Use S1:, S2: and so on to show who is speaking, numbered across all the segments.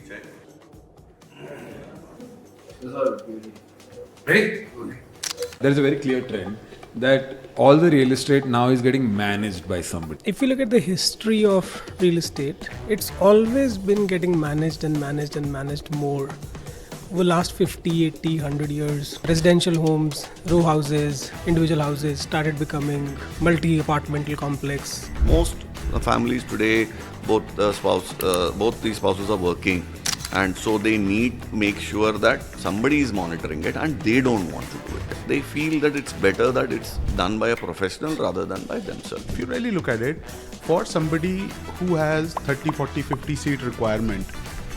S1: Ready? Okay. There is a very clear trend that all the real estate now is getting managed by somebody.
S2: If you look at the history of real estate, it's always been getting managed and managed and managed more. Over the last 50, 80, 100 years, residential homes, row houses, individual houses started becoming multi-apartmental complex.
S3: Most families today, both the spouses are working, and so they need to make sure that somebody is monitoring it, and they don't want to do it. They feel that it's better that it's done by a professional rather than by themselves.
S4: If you really look at it, for somebody who has 30, 40, 50 seat requirement,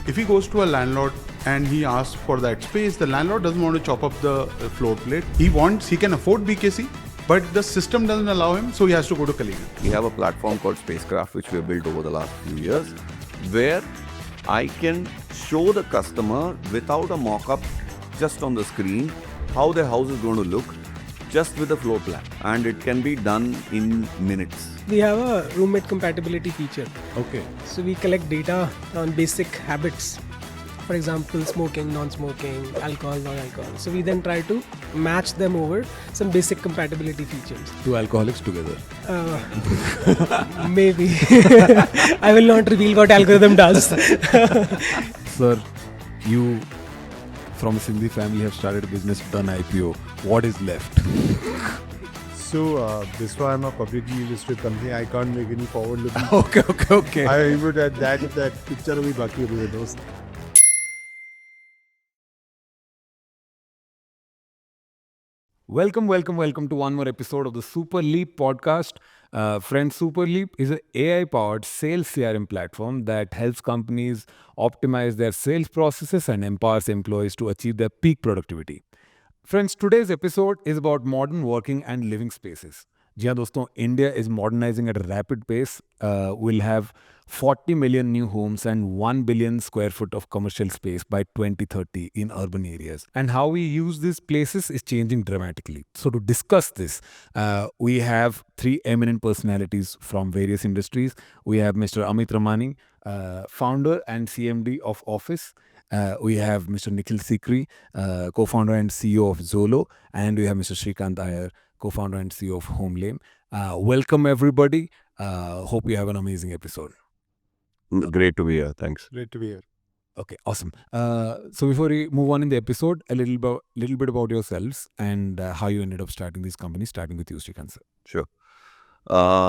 S4: if he goes to a landlord and he asks for that space, the landlord doesn't want to chop up the floor plate. He can afford BKC, but the system doesn't allow him, so he has to go to Kalyan.
S3: We have a platform called Spacecraft, which we have built over the last few years, where I can show the customer without a mock-up, just on the screen, how their house is going to look, just with a floor plan. And it can be done in minutes.
S2: We have a roommate compatibility feature.
S1: Okay.
S2: So we collect data on basic habits. For example, smoking, non-smoking, alcohol, non-alcohol. So we then try to match them over some basic compatibility features.
S1: Two alcoholics together.
S2: Maybe. I will not reveal what algorithm does.
S1: Sir, you from a Sindhi family have started a business, done IPO. What is left?
S5: So, Biswa, I'm a publicly listed company. I can't make any forward-looking.
S1: Okay.
S5: I would add that picture will be baki with those.
S1: Welcome to one more episode of the Superleap podcast. Friends, Superleap is an AI-powered sales CRM platform that helps companies optimize their sales processes and empowers employees to achieve their peak productivity. Friends, today's episode is about modern working and living spaces. जी हाँ दोस्तों, India is modernizing at a rapid pace. We'll have 40 million new homes and 1 billion square foot of commercial space by 2030 in urban areas. And how we use these places is changing dramatically. So to discuss this, we have three eminent personalities from various industries. We have Mr. Amit Ramani, founder and CMD of Awfis. We have Mr. Nikhil Sikri, co-founder and CEO of Zolo. And we have Mr. Srikanth Iyer, co-founder and CEO of HomeLane. Welcome everybody. Hope you have an amazing episode.
S3: Great to be here. Thanks.
S5: Great to be here.
S1: Okay, awesome. So before we move on in the episode, a little bit about yourselves and how you ended up starting this company, starting with you, Srikanth sir.
S3: Sure.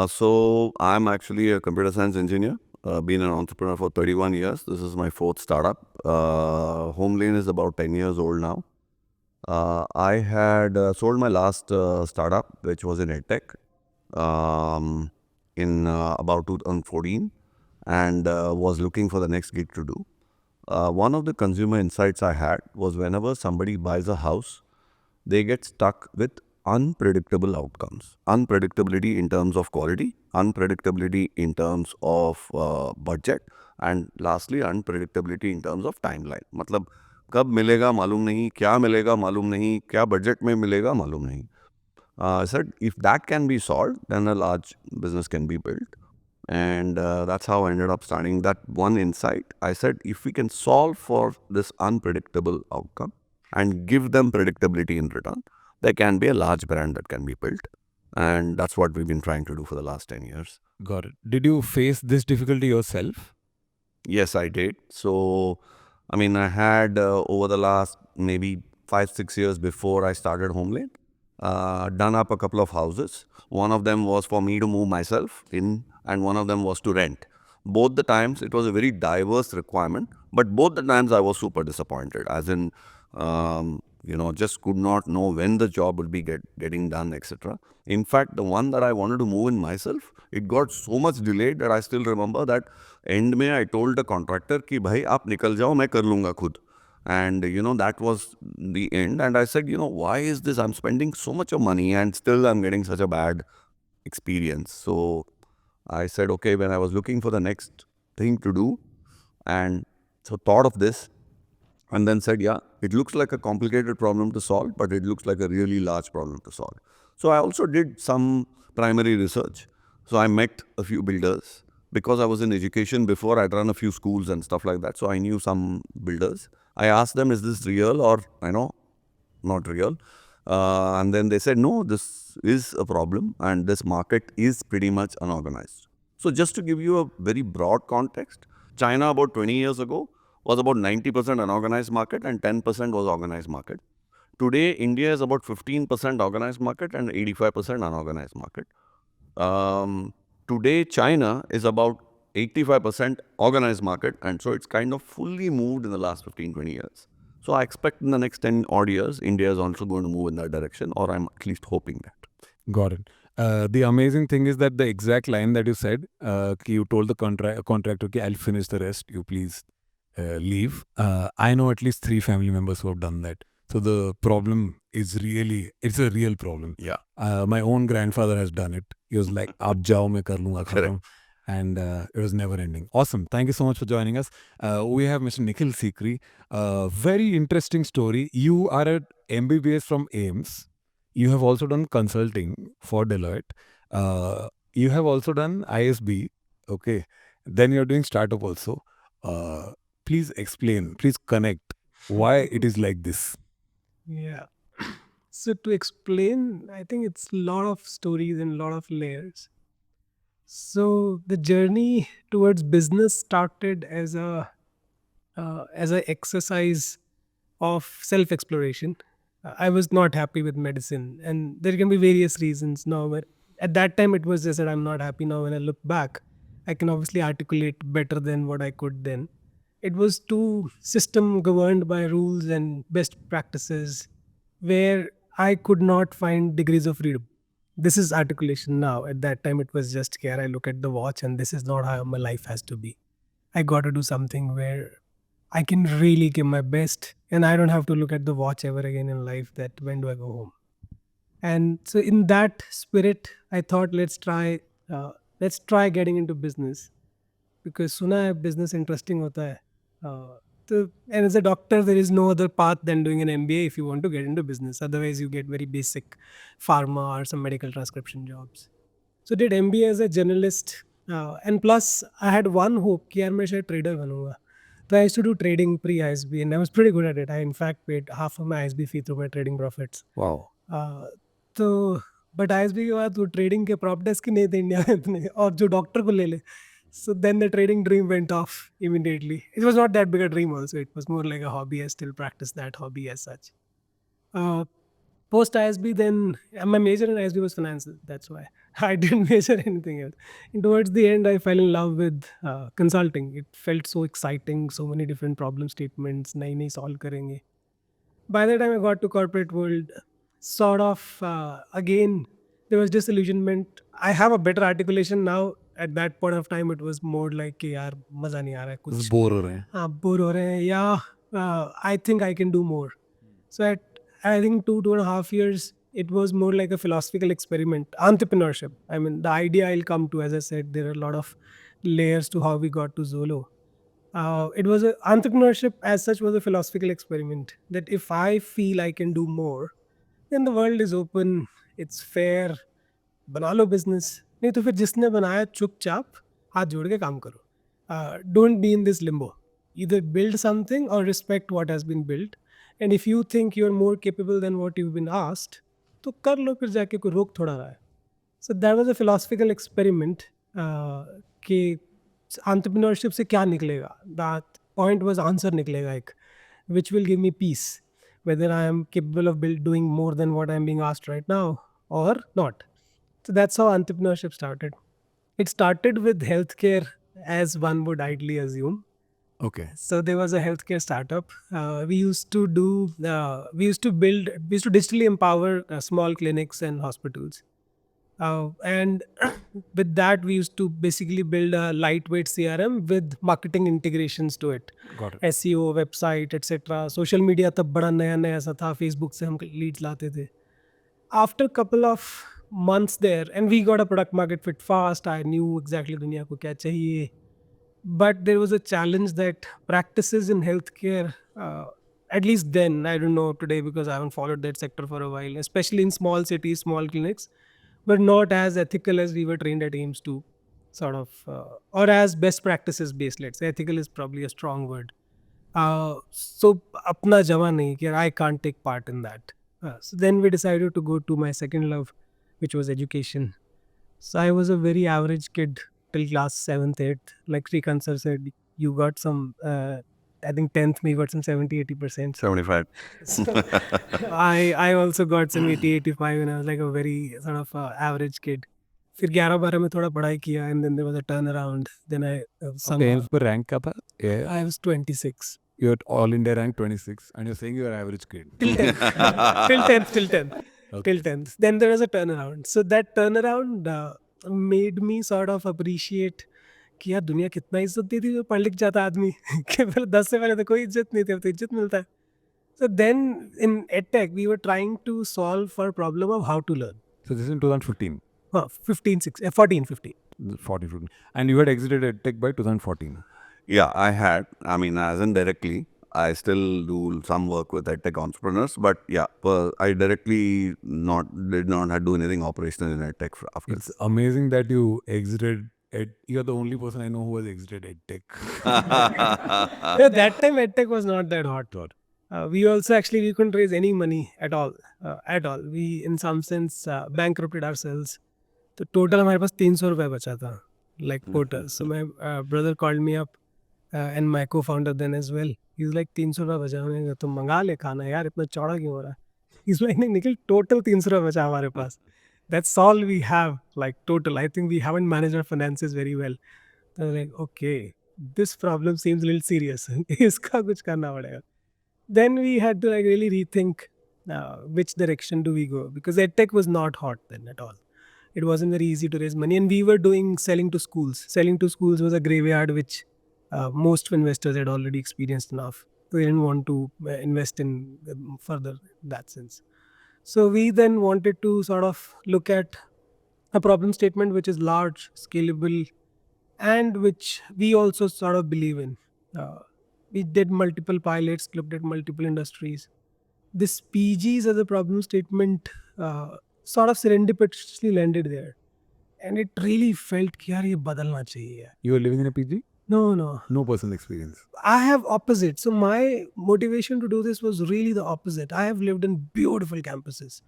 S3: So I'm actually a computer science engineer. Been an entrepreneur for 31 years. This is my fourth startup. HomeLane is about 10 years old now. I had sold my last startup, which was in EdTech, in about 2014, and was looking for the next gig to do. One of the consumer insights I had was whenever somebody buys a house, they get stuck with unpredictable outcomes. Unpredictability in terms of quality, unpredictability in terms of budget, and lastly, unpredictability in terms of timeline. मतलब कब मिलेगा मालूम नहीं, क्या मिलेगा मालूम नहीं, क्या बजट में मिलेगा मालूम नहीं. I said, if that can be solved, then a large business can be built. And that's how I ended up starting that one insight. I said, if we can solve for this unpredictable outcome and give them predictability in return, there can be a large brand that can be built. And that's what we've been trying to do for the last 10 years.
S1: Got it. Did you face this difficulty yourself?
S3: Yes, I did. So, I mean, I had over the last maybe 5-6 years before I started HomeLane, done up a couple of houses. One of them was for me to move myself in, and one of them was to rent. Both the times, it was a very diverse requirement, but both the times I was super disappointed, as in, just could not know when the job would be getting done, etc. In fact, the one that I wanted to move in myself, it got so much delayed that I still remember that end mein I told the contractor ki bhai aap nikal jao, main kar lunga khud. And that was the end. And I said, why is this? I'm spending so much of money and still I'm getting such a bad experience. So I said, okay, when I was looking for the next thing to do, and so thought of this, and then said, yeah, it looks like a complicated problem to solve, but it looks like a really large problem to solve. So I also did some primary research. So I met a few builders because I was in education before, I'd run a few schools and stuff like that. So I knew some builders. I asked them, is this real or, not real? And then they said, no, this is a problem and this market is pretty much unorganized. So just to give you a very broad context, China about 20 years ago was about 90% unorganized market and 10% was organized market. Today, India is about 15% organized market and 85% unorganized market. Today, China is about 85% organized market, and so it's kind of fully moved in the last 15, 20 years. So I expect in the next 10 odd years, India is also going to move in that direction, or I'm at least hoping that.
S1: Got it. The amazing thing is that the exact line that you said, you told the contractor, okay, I'll finish the rest, you please leave. I know at least 3 family members who have done that. So the problem is really, it's a real problem.
S3: Yeah.
S1: My own grandfather has done it. He was like, Aap jao, main kar lunga
S3: Correct.
S1: khatam. And it was never ending. Awesome. Thank you so much for joining us. We have Mr. Nikhil Sikri. Very interesting story. You are at MBBS from AIMS. You have also done consulting for Deloitte. You have also done ISB. Okay. Then you're doing startup also. Please explain, please connect why it is like this.
S2: Yeah. So to explain, I think it's a lot of stories and a lot of layers. So the journey towards business started as a exercise of self exploration. I was not happy with medicine, and there can be various reasons now. But at that time, it was just that I'm not happy. Now, when I look back, I can obviously articulate better than what I could then. It was too system governed by rules and best practices, where I could not find degrees of freedom. This is articulation now. At that time, it was just care. I look at the watch, and this is not how my life has to be. I got to do something where I can really give my best, and I don't have to look at the watch ever again in life that when do I go home. And so in that spirit, I thought let's try getting into business, because suna hai business interesting hota hai. And as a doctor, there is no other path than doing an MBA if you want to get into business. Otherwise, you get very basic pharma or some medical transcription jobs. So did MBA as a journalist, and plus I had one hope कि यार मैं शायद trader बनूंगा. So I used to do trading pre-ISB and I was pretty good at it. I in fact paid half of my ISB fee through my trading profits.
S1: Wow.
S2: तो but ISB के बाद वो trading के prop desk ही नहीं थे India में इतने, और जो डॉक्टर को ले ले. So then the trading dream went off immediately. It was not that big a dream also. It was more like a hobby. I still practice that hobby as such. Post ISB, then my major in ISB was finance. That's why I didn't major anything else. And towards the end, I fell in love with consulting. It felt so exciting. So many different problem statements. नई solve करेंगे. By the time I got to corporate world, sort of again there was disillusionment. I have a better articulation now. At that point of time, it was more like कि यार मजा नहीं आ रहा है कुछ.
S1: Bore हो रहे हैं.
S2: हाँ बोर हो रहे हैं या I think I can do more. So at I think 2.5 years, it was more like a philosophical experiment. Entrepreneurship. I mean, the idea I'll come to. As I said, there are a lot of layers to how we got to Zolo. Entrepreneurship as such was a philosophical experiment. That if I feel I can do more, then the world is open. It's fair. बना लो business. नहीं तो फिर जिसने बनाया चुपचाप हाथ जोड़ के काम करो. Don't be in this limbo. Either build something or respect what has been built. And if you think you're more capable than what you've been asked, तो कर लो, फिर जाके कोई रोक थोड़ा रहा है. So that was a philosophical experiment. कि entrepreneurship से क्या निकलेगा. That point was answer निकलेगा एक, which will give me peace, whether I am capable of doing more than what I'm being asked right now or not. So that's how entrepreneurship started. It started with healthcare, as one would ideally assume.
S1: Okay.
S2: So there was a healthcare startup. We used to digitally empower small clinics and hospitals. And with that, we used to basically build a lightweight CRM with marketing integrations to it.
S1: Got it.
S2: SEO, website, etc. Social media तब बड़ा नया सा था. Facebook से हम leads लाते थे. After a couple of months there, and we got a product market fit fast. I knew exactly दुनिया को क्या चाहिए. But there was a challenge that practices in healthcare, at least then, I don't know today because I haven't followed that sector for a while, especially in small cities, small clinics, were not as ethical as we were trained at AIMS to. sort of, or as best practices based. Let's say ethical is probably a strong word. So apna jama nahi कि I can't take part in that. So then we decided to go to my second love, which was education. So I was a very average kid till class 7th, 8th. Like Srikanth sir said, you got some, I think 10th, me got some 70, 80%.
S3: 75.
S2: So I also got some 80, 85 and I was like a very sort of average kid. फिर 11-12 में थोड़ा पढ़ाई किया and then there was a turnaround. Then I sung.
S1: Okay, पर rank क्या था? Yeah.
S2: I was 26.
S1: You're all India rank 26 and you're saying you're average kid.
S2: Till 10th. Till 10th. Till 10th.
S1: Okay.
S2: Till 10th. Then there was a turnaround. So that turnaround made me sort of appreciate कि यार दुनिया कितना इज्जत देती है पढ़ लिख जाता आदमी कि पहले 10 से पहले तो कोई इज्जत नहीं थी अब तो इज्जत मिलता है. So then in EdTech we were trying to solve for a problem of how to learn.
S1: So this is in 2015.
S2: 15, 16, 14, 15.
S1: 14, 15. And you had exited EdTech by 2014.
S3: Yeah, I had. I mean, as in directly, I still do some work with EdTech entrepreneurs, but yeah, I directly did not do anything operational in EdTech after.
S1: It's amazing that you exited you're the only person I know who has exited EdTech.
S2: That time EdTech was not that hot. We also actually we couldn't raise any money at all. We in some sense bankrupted ourselves. तो total हमारे पास 300 रुपए बचा था, like total. So my brother called me up and my co-founder then as well. He's like 300 रुपए बचा. मैंने कहा तुम मंगा ले खाना यार इतना चौड़ा क्यों हो रहा है? He's like नहीं निखिल total 300 रुपए बचा हमारे पास. That's all we have, like total. I think we haven't managed our finances very well. So I was like, okay, this problem seems a little serious. इसका कुछ करना पड़ेगा. Then we had to like really rethink which direction do we go, because EdTech was not hot then at all. It wasn't very easy to raise money, and we were doing selling to schools. Selling to schools was a graveyard which most investors had already experienced enough. They didn't want to invest in further in that sense. So we then wanted to sort of look at a problem statement which is large, scalable, and which we also sort of believe in. We did multiple pilots, looked at multiple industries. This PGs as a problem statement sort of serendipitously landed there. And it really felt कि यार ये बदलना चाहिए.
S1: You were living in a PG?
S2: No, no.
S1: No personal experience.
S2: I have opposite. So my motivation to do this was really the opposite. I have lived in beautiful campuses.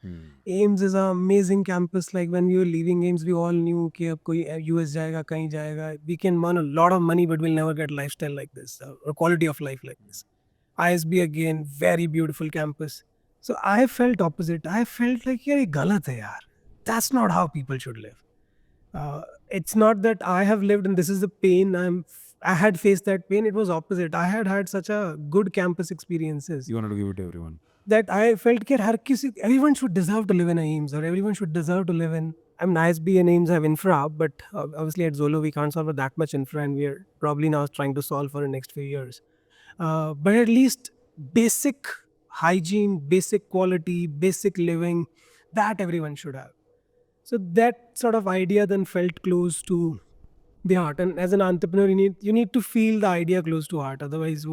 S2: AIMS is an amazing campus. Like when we were leaving AIMS, we all knew कि अब कोई US जाएगा, कहीं जाएगा. We can earn a lot of money, but we'll never get lifestyle like this or quality of life like this. ISB again, very beautiful campus. So I felt opposite. I felt like यार ये गलत है यार. That's not how people should live. It's not that I have lived and this is the pain I had faced that pain. It was opposite. I had such a good campus experiences
S1: You wanted to give it to everyone.
S2: that I felt that everyone should deserve to live in AIMS, or everyone should deserve to live in. I mean, ISB and AIMS have infra, but obviously at Zolo we can't solve for that much infra, and we are probably now trying to solve for the next few years. But at least basic hygiene, basic quality, basic living, that everyone should have. So that sort of idea then felt close to the heart. And as an entrepreneur, you need to feel the idea close to heart. Otherwise,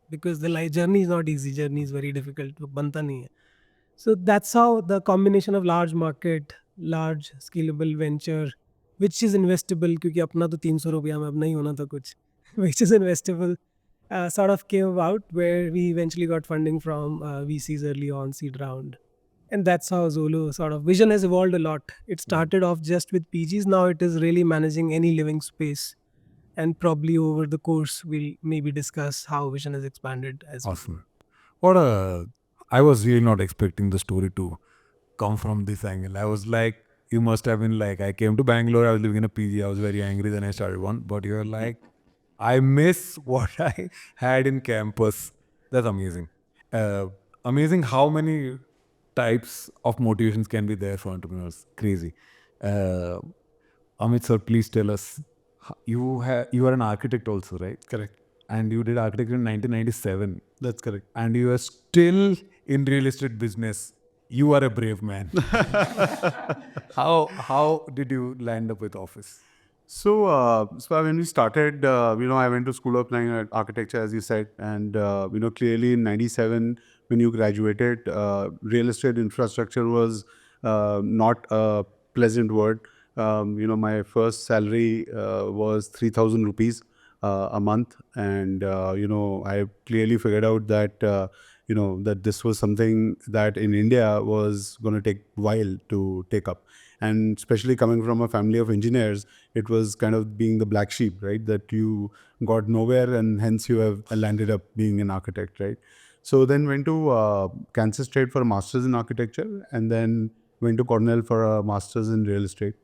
S2: because the life journey is not easy. Journey is very difficult. Banta nahi hai. So that's how the combination of large market, large scalable venture, which is investable, क्योंकि अपना तो 300 रुपया में अब नहीं होना था कुछ, which is investable, sort of came about, where we eventually got funding from VCs early on, seed round. And that's how Zolo sort of vision has evolved a lot. It started off just with PGs. Now it is really managing any living space. And probably over the course, we'll maybe discuss how vision has expanded as well.
S1: Awesome. I was really not expecting the story to come from this angle. I was like, you must have been like, I came to Bangalore, I was living in a PG, I was very angry, then I started one. But you're like, I miss what I had in campus. That's amazing. Amazing how many types of motivations can be there for entrepreneurs. Crazy. Amit sir, please tell us. You are an architect also, right?
S5: Correct.
S1: And you did architecture in 1997.
S5: That's correct.
S1: And you are still in real estate business. You are a brave man. How did you land up with Awfis?
S5: So when we started, I went to School of Planning and Architecture, as you said, and clearly in '97 when you graduated, real estate infrastructure was not a pleasant word. My first salary was 3,000 rupees a month, and I clearly figured out that that this was something that in India was going to take a while to take up, and especially coming from a family of engineers, it was kind of being the black sheep, right? That you got nowhere, and hence you have landed up being an architect, right? So then went to Kansas State for a master's in architecture, and then went to Cornell for a master's in real estate.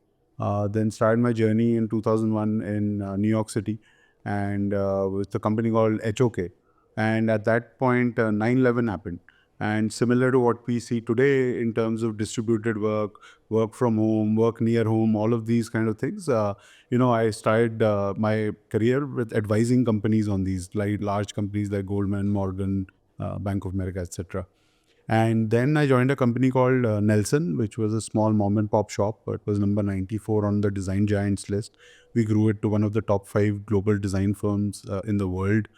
S5: Then started my journey in 2001 in New York City, and with a company called HOK. And at that point, 9/11 happened. And similar to what we see today in terms of distributed work, work from home, work near home, all of these kind of things, I started my career with advising companies on these, like large companies like Goldman, Morgan, Bank of America, etc. And then I joined a company called Nelson, which was a small mom and pop shop. It was number 94 on the Design Giants list. We grew it to one of the top 5 global design firms in the world.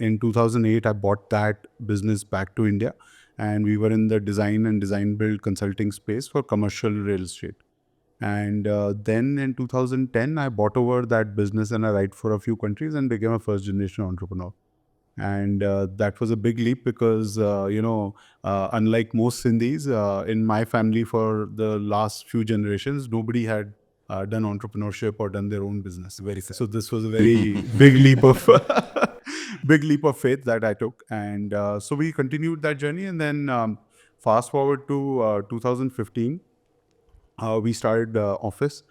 S5: In 2008, I bought that business back to India, and we were in the design and design build consulting space for commercial real estate. And then in 2010, I bought over that business and I write for a few countries and became a first generation entrepreneur. And that was a big leap because, unlike most Sindhis, in my family for the last few generations, nobody had done entrepreneurship or done their own business.
S1: Very sad.
S5: So this was a very big leap of big leap of faith that I took. And so we continued that journey. And then fast forward to 2015, we started Office.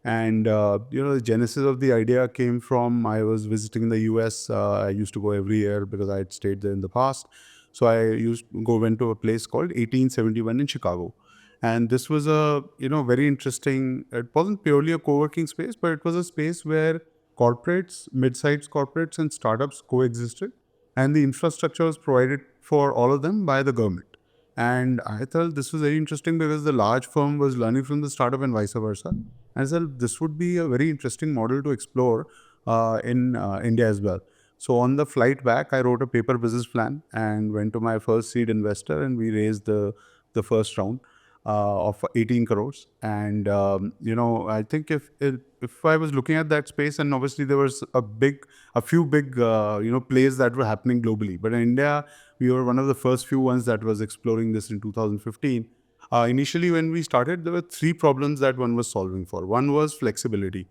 S5: And the genesis of the idea came from I was visiting the US. I used to go every year because I had stayed there in the past. So I went to a place called 1871 in Chicago. And this was a very interesting. It wasn't purely a co-working space, but it was a space where corporates, mid-sized corporates, and startups coexisted, and the infrastructure was provided for all of them by the government. And I thought this was very interesting because the large firm was learning from the startup and vice versa. And I said this would be a very interesting model to explore in India as well. So on the flight back, I wrote a paper business plan and went to my first seed investor, and we raised the first round of 18 crores. And I think if I was looking at that space, and obviously there was a few big plays that were happening globally, but in India we were one of the first few ones that was exploring this in 2015. Initially, when we started, there were 3 problems that one was solving for. One was flexibility.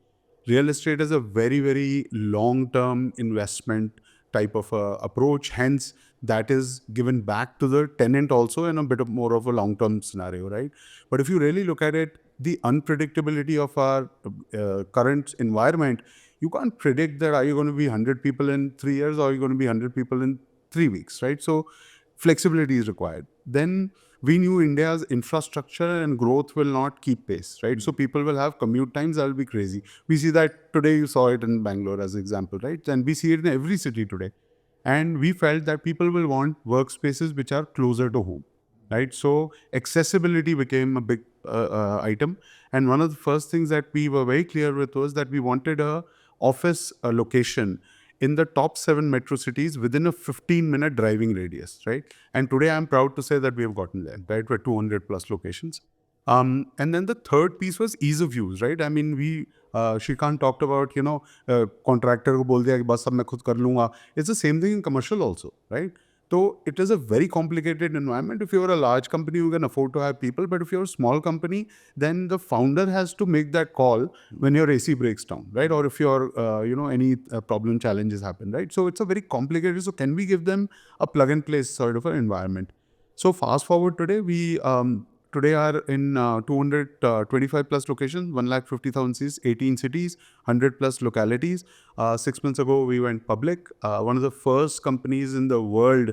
S5: Real estate is a very, very long-term investment type of approach. Hence, that is given back to the tenant also in a bit of more of a long-term scenario, right? But if you really look at it, the unpredictability of our current environment, you can't predict that are you going to be 100 people in 3 years or are you going to be 100 people in 3 weeks, right? So flexibility is required. Then we knew India's infrastructure and growth will not keep pace, right? So people will have commute times that will be crazy. We see that today. You saw it in Bangalore as an example, right? And we see it in every city today. And we felt that people will want workspaces which are closer to home, right? So accessibility became a big item. And one of the first things that we were very clear with was that we wanted a office location in the top 7 metro cities within a 15-minute driving radius, right? And today I'm proud to say that we have gotten there, right? We're 200 plus locations. And then the third piece was ease of use, right? I mean, Srikanth talked about, contractor ko bol diya ki bas sab main khud kar lunga. It's the same thing in commercial also, right? So it is a very complicated environment. If you're a large company, you can afford to have people. But if you're a small company, then the founder has to make that call when your AC breaks down, right? Or if your, any problem challenges happen, right? So it's a very complicated. So can we give them a plug and play sort of an environment? So fast forward today, we today are in 225 plus locations, 150,000 seats, 18 cities, 100 plus localities. 6 months ago, we went public. One of the first companies in the world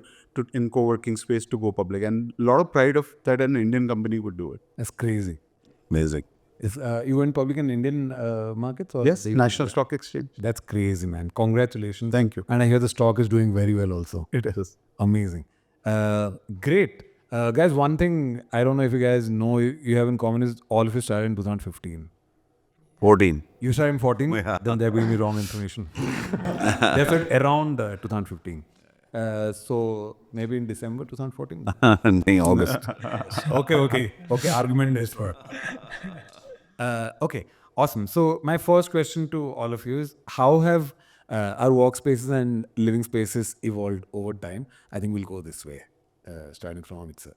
S5: in co-working space to go public, and a lot of pride of that an Indian company would do it.
S1: That's crazy.
S3: Amazing.
S1: You went public in Indian markets? Or
S5: Yes, National Stock Exchange.
S1: That's crazy, man. Congratulations.
S5: Thank you.
S1: And I hear the stock is doing very well also.
S5: It is.
S1: Amazing. Great. Guys, one thing I don't know if you guys know you have in common is all of you started in 2015.
S3: 14.
S1: You started in 14?
S3: Yeah.
S1: Then they're giving me wrong information. They said around 2015. So maybe in December 2014?
S3: Nahi, August.
S1: Okay. Argument is for. Okay, awesome. So my first question to all of you is: how have our workspaces and living spaces evolved over time? I think we'll go this way, starting from Amit sir.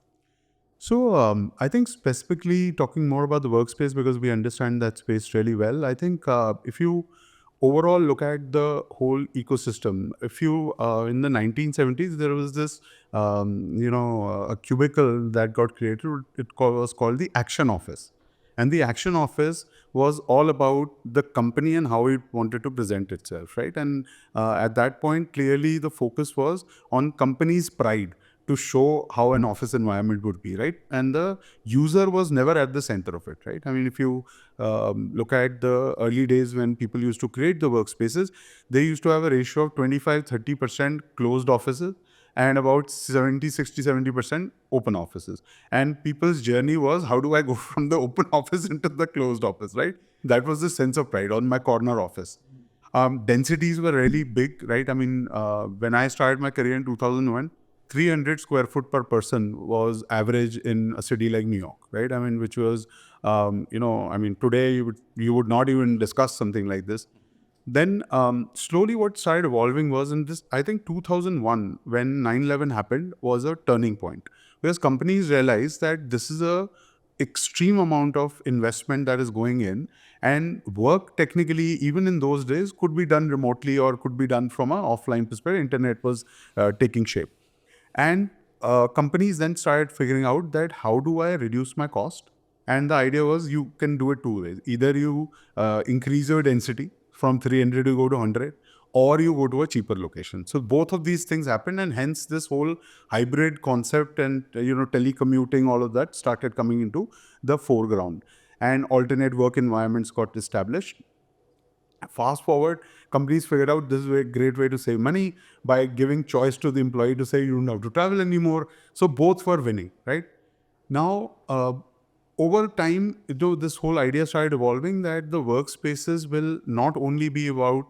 S5: So I think specifically talking more about the workspace because we understand that space really well. I think if you overall look at the whole ecosystem, if you in the 1970s there was this a cubicle that got created. Was called the Action Office, and the Action Office was all about the company and how it wanted to present itself, right? And at that point, clearly the focus was on company's pride to show how an office environment would be, right? And the user was never at the center of it, right? I mean, if you look at the early days when people used to create the workspaces, they used to have a ratio of 25-30% closed offices and about 70-60-70% open offices. And people's journey was, how do I go from the open office into the closed office, right? That was the sense of pride on my corner office. Densities were really big, right? I mean, when I started my career in 2001, 300 square foot per person was average in a city like New York, right? I mean, which was, I mean, today you would not even discuss something like this. Then slowly what started evolving was in this, I think 2001, when 9/11 happened, was a turning point. Because companies realized that this is a extreme amount of investment that is going in, and work technically, even in those days, could be done remotely or could be done from an offline perspective. Internet was taking shape. And companies then started figuring out that how do I reduce my cost? And the idea was you can do it two ways. Either you increase your density from 300 to go to 100, or you go to a cheaper location. So both of these things happened, and hence this whole hybrid concept and telecommuting, all of that started coming into the foreground, and alternate work environments got established. Fast forward, companies figured out this is a great way to save money by giving choice to the employee to say you don't have to travel anymore. So both were winning, right? Now, over time, this whole idea started evolving that the workspaces will not only be about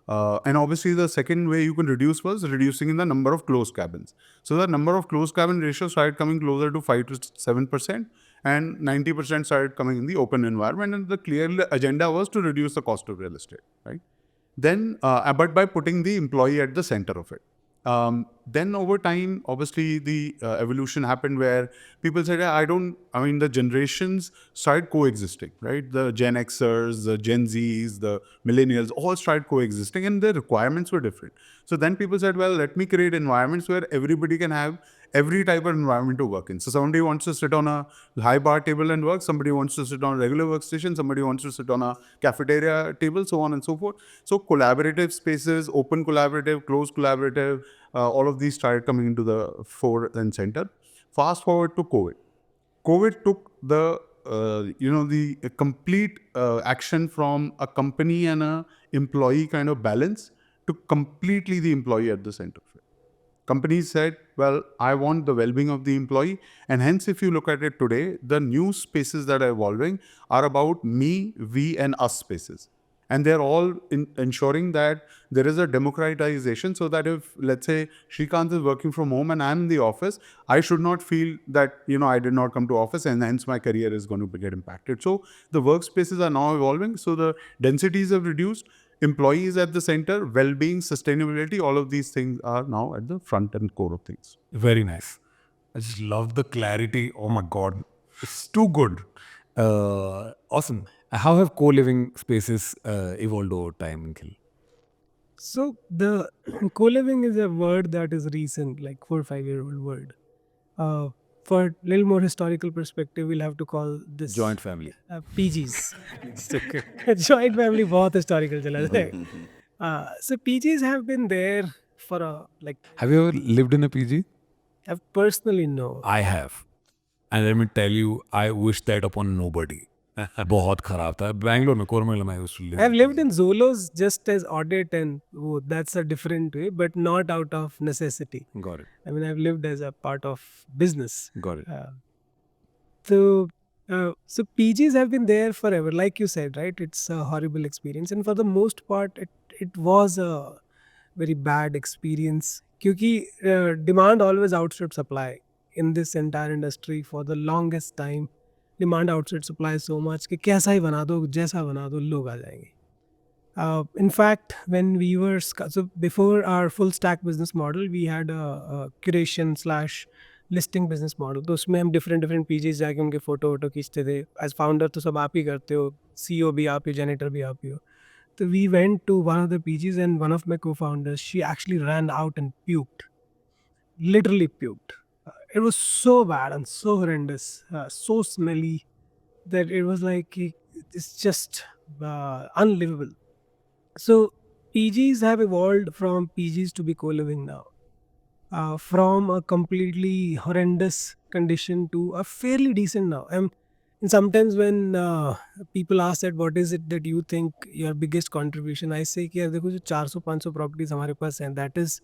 S5: and obviously the second way you can reduce was reducing in the number of closed cabins. So the number of closed cabin ratio started coming closer to 5 to 7%, and 90% started coming in the open environment. And the clear agenda was to reduce the cost of real estate, right? Then, but by putting the employee at the center of it. Then over time, obviously the evolution happened where people said, I mean, the generations started coexisting, right? The Gen Xers, the Gen Zs, the millennials all started coexisting, and the requirements were different. So then people said, well, let me create environments where everybody can have every type of environment to work in. So somebody wants to sit on a high bar table and work, somebody wants to sit on a regular workstation, somebody wants to sit on a cafeteria table, so on and so forth. So collaborative spaces, open collaborative, closed collaborative, all of these started coming into the fore and center. Fast forward to COVID. COVID took the complete action from a company and a employee kind of balance to completely the employee at the center of it. Companies said, well, I want the well-being of the employee. And hence, if you look at it today, the new spaces that are evolving are about me, we, and us spaces. And they're all ensuring that there is a democratization so that if, let's say, Srikanth is working from home and I'm in the office, I should not feel that, I did not come to office and hence my career is going to get impacted. So the workspaces are now evolving. So the densities have reduced, employees at the center, well-being, sustainability, all of these things are now at the front and core of things.
S1: Very nice. I just love the clarity. Oh my God. It's too good. Awesome. How have co-living spaces evolved over time, Nikhil?
S2: So the co-living is a word that is recent, like 4 or 5 year old word. For a little more historical perspective, we'll have to call this
S1: Joint family.
S2: PGs.
S1: It's okay.
S2: Joint family बहुत historical चला जाए. So PGs have been there for
S1: Have you ever lived in a PG?
S2: I've personally no.
S1: I have. And let me tell you, I wish that upon nobody. बहुत खराब था. Bangalore में Koramangala में I used to live.
S2: I've lived in Zolos just as audit and that's a different way, but not out of necessity.
S1: Got it.
S2: I mean, I've lived as a part of business.
S1: Got it.
S2: So PGs have been there forever, like you said, right? It's a horrible experience, and for the most part, it was a very bad experience. Because demand always outstripped supply in this entire industry for the longest time. Demand outside supply so much कि कैसा ही बना दो, जैसा बना दो, लोग आ जाएंगे. In fact, when we were so before our full stack business model, we had a curation slash listing business model. तो उसमें हम different PGs जाके उनके फोटो वोटो खींचते थे. As founder तो सब आप ही करते हो, CEO भी आप ही, janitor भी आप ही हो. So we went to one of the PGs and one of my co-founders, she actually ran out and puked, literally puked. It was so bad and so horrendous, so smelly that it was like it's just unlivable. So PGs have evolved from PGs to be co-living now, from a completely horrendous condition to a fairly decent now. And sometimes when people ask that what is it that you think your biggest contribution, I say कि यार देखो जो 400-500 properties हमारे पास हैं, that is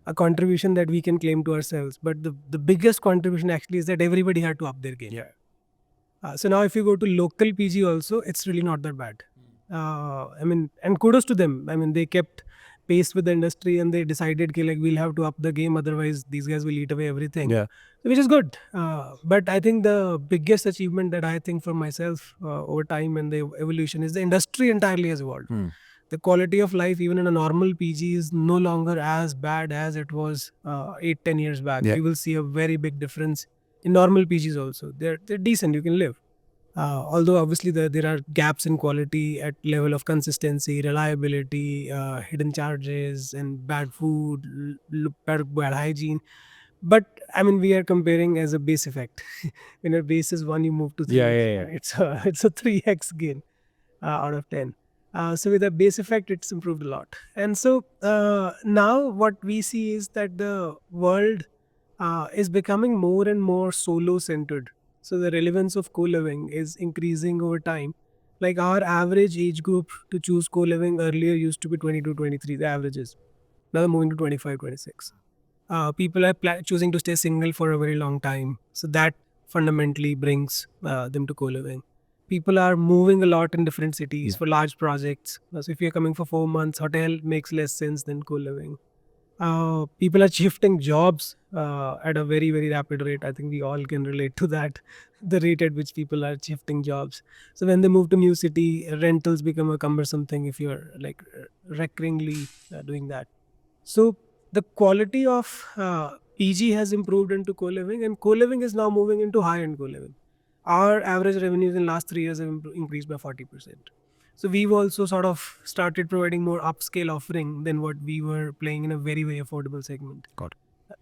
S2: a contribution that we can claim to ourselves. But the biggest contribution actually is that everybody had to up their game.
S1: Yeah.
S2: So now if you go to local PG also, it's really not that bad. I mean, and kudos to them. I mean, they kept pace with the industry and they decided like we'll have to up the game, otherwise these guys will eat away everything.
S1: Yeah.
S2: Which is good. But I think the biggest achievement that I think for myself over time and the evolution is the industry entirely has evolved. The quality of life even in a normal PG is no longer as bad as it was 8-10 years back.
S1: Yeah.
S2: You will see a very big difference in normal PGs also. They're decent, you can live. Although obviously there are gaps in quality at level of consistency, reliability, hidden charges and bad food, bad hygiene. But I mean, we are comparing as a base effect. When your base is 1, you move to 3.
S1: Yeah.
S2: It's a 3x gain out of 10. So with the base effect, it's improved a lot. And so now what we see is that the world is becoming more and more solo centered. So the relevance of co-living is increasing over time. Like our average age group to choose co-living earlier used to be 22, 23, the averages. Now they're moving to 25, 26. People are choosing to stay single for a very long time. So that fundamentally brings them to co-living. People are moving a lot in different cities for large projects. So if you're coming for 4 months, hotel makes less sense than co-living. People are shifting jobs at a very, very rapid rate. I think we all can relate to that, the rate at which people are shifting jobs. So when they move to new city, rentals become a cumbersome thing if you're like recurringly doing that. So the quality of PG has improved into co-living, and co-living is now moving into high-end co-living. Our average revenues in last 3 years have increased by 40%. So we've also sort of started providing more upscale offering than what we were playing in a very, very affordable segment.
S1: Got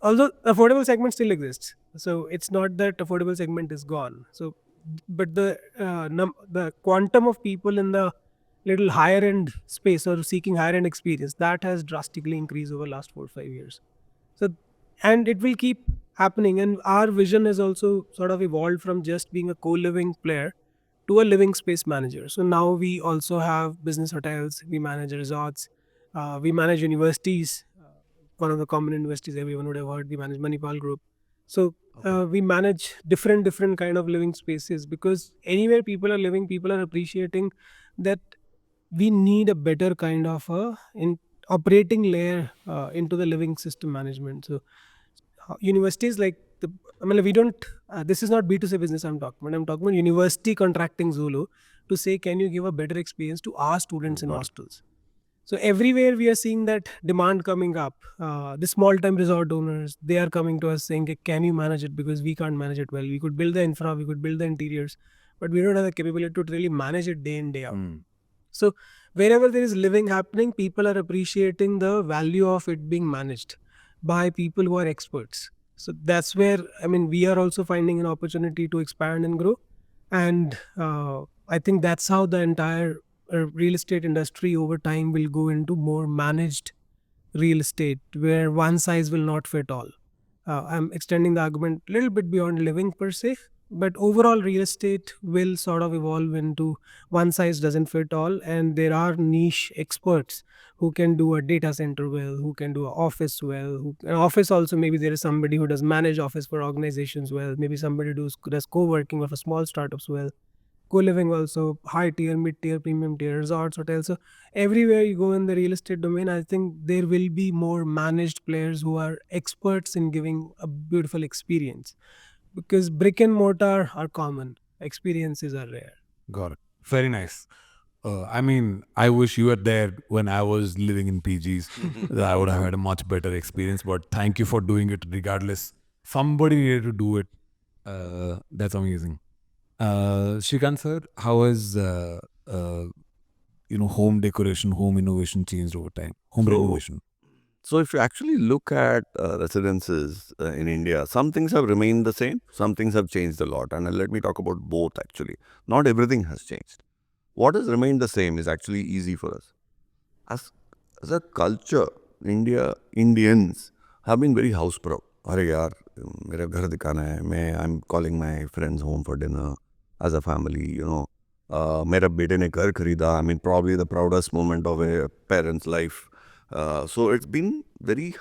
S2: Although affordable segment still exists. So it's not that affordable segment is gone. So, but the quantum of people in the little higher end space or seeking higher end experience, that has drastically increased over the last 4 or 5 years. So, and it will keep happening. And our vision has also sort of evolved from just being a co-living player to a living space manager. So now we also have business hotels, we manage resorts, we manage universities. One of the common universities everyone would have heard, we manage Manipal Group. So we manage different kind of living spaces, because anywhere people are living, people are appreciating that we need a better kind of operating layer into the living system management. So universities like we don't, this is not B2C business I'm talking about. I'm talking about university contracting Zolo to say, can you give a better experience to our students in hostels? So everywhere we are seeing that demand coming up. The small time resort owners, they are coming to us saying, can you manage it? Because we can't manage it well. We could build the infra, we could build the interiors, but we don't have the capability to really manage it day in, day out. So wherever there is living happening, people are appreciating the value of it being managed by people who are experts. So that's where, we are also finding an opportunity to expand and grow. And I think that's how the entire real estate industry over time will go into more managed real estate, where one size will not fit all. I'm extending the argument a little bit beyond living per se, but overall real estate will sort of evolve into one size doesn't fit all, and there are niche experts who can do a data center well, who can do an office well. An office also, maybe there is somebody who does manage office for organizations well, maybe somebody does co-working of a small startups well. Co-living also, high tier, mid tier, premium tier, resorts, hotels. So everywhere you go in the real estate domain, I think there will be more managed players who are experts in giving a beautiful experience, because brick and mortar are common. experiences are rare.
S1: Got it. Very nice. I mean, I wish you were there when I was living in PGs. I would have had a much better experience, but thank you for doing it regardless. Somebody needed to do it. That's amazing. Shrikant sir, how has home decoration, home innovation changed over time? Home
S3: So,
S1: renovation.
S3: so if you actually look at residences in India, some things have remained the same, some things have changed a lot. And let me talk about both actually. Not everything has changed. What has remained the same is actually easy for us. As, as a culture, Indians have been very house proud. अरे यार मेरा घर दिखाना है मैं I'm calling my friends home for dinner as a family, मेरा बेटे ने घर खरीदा. I mean, probably the proudest moment of a parent's life. So it's been very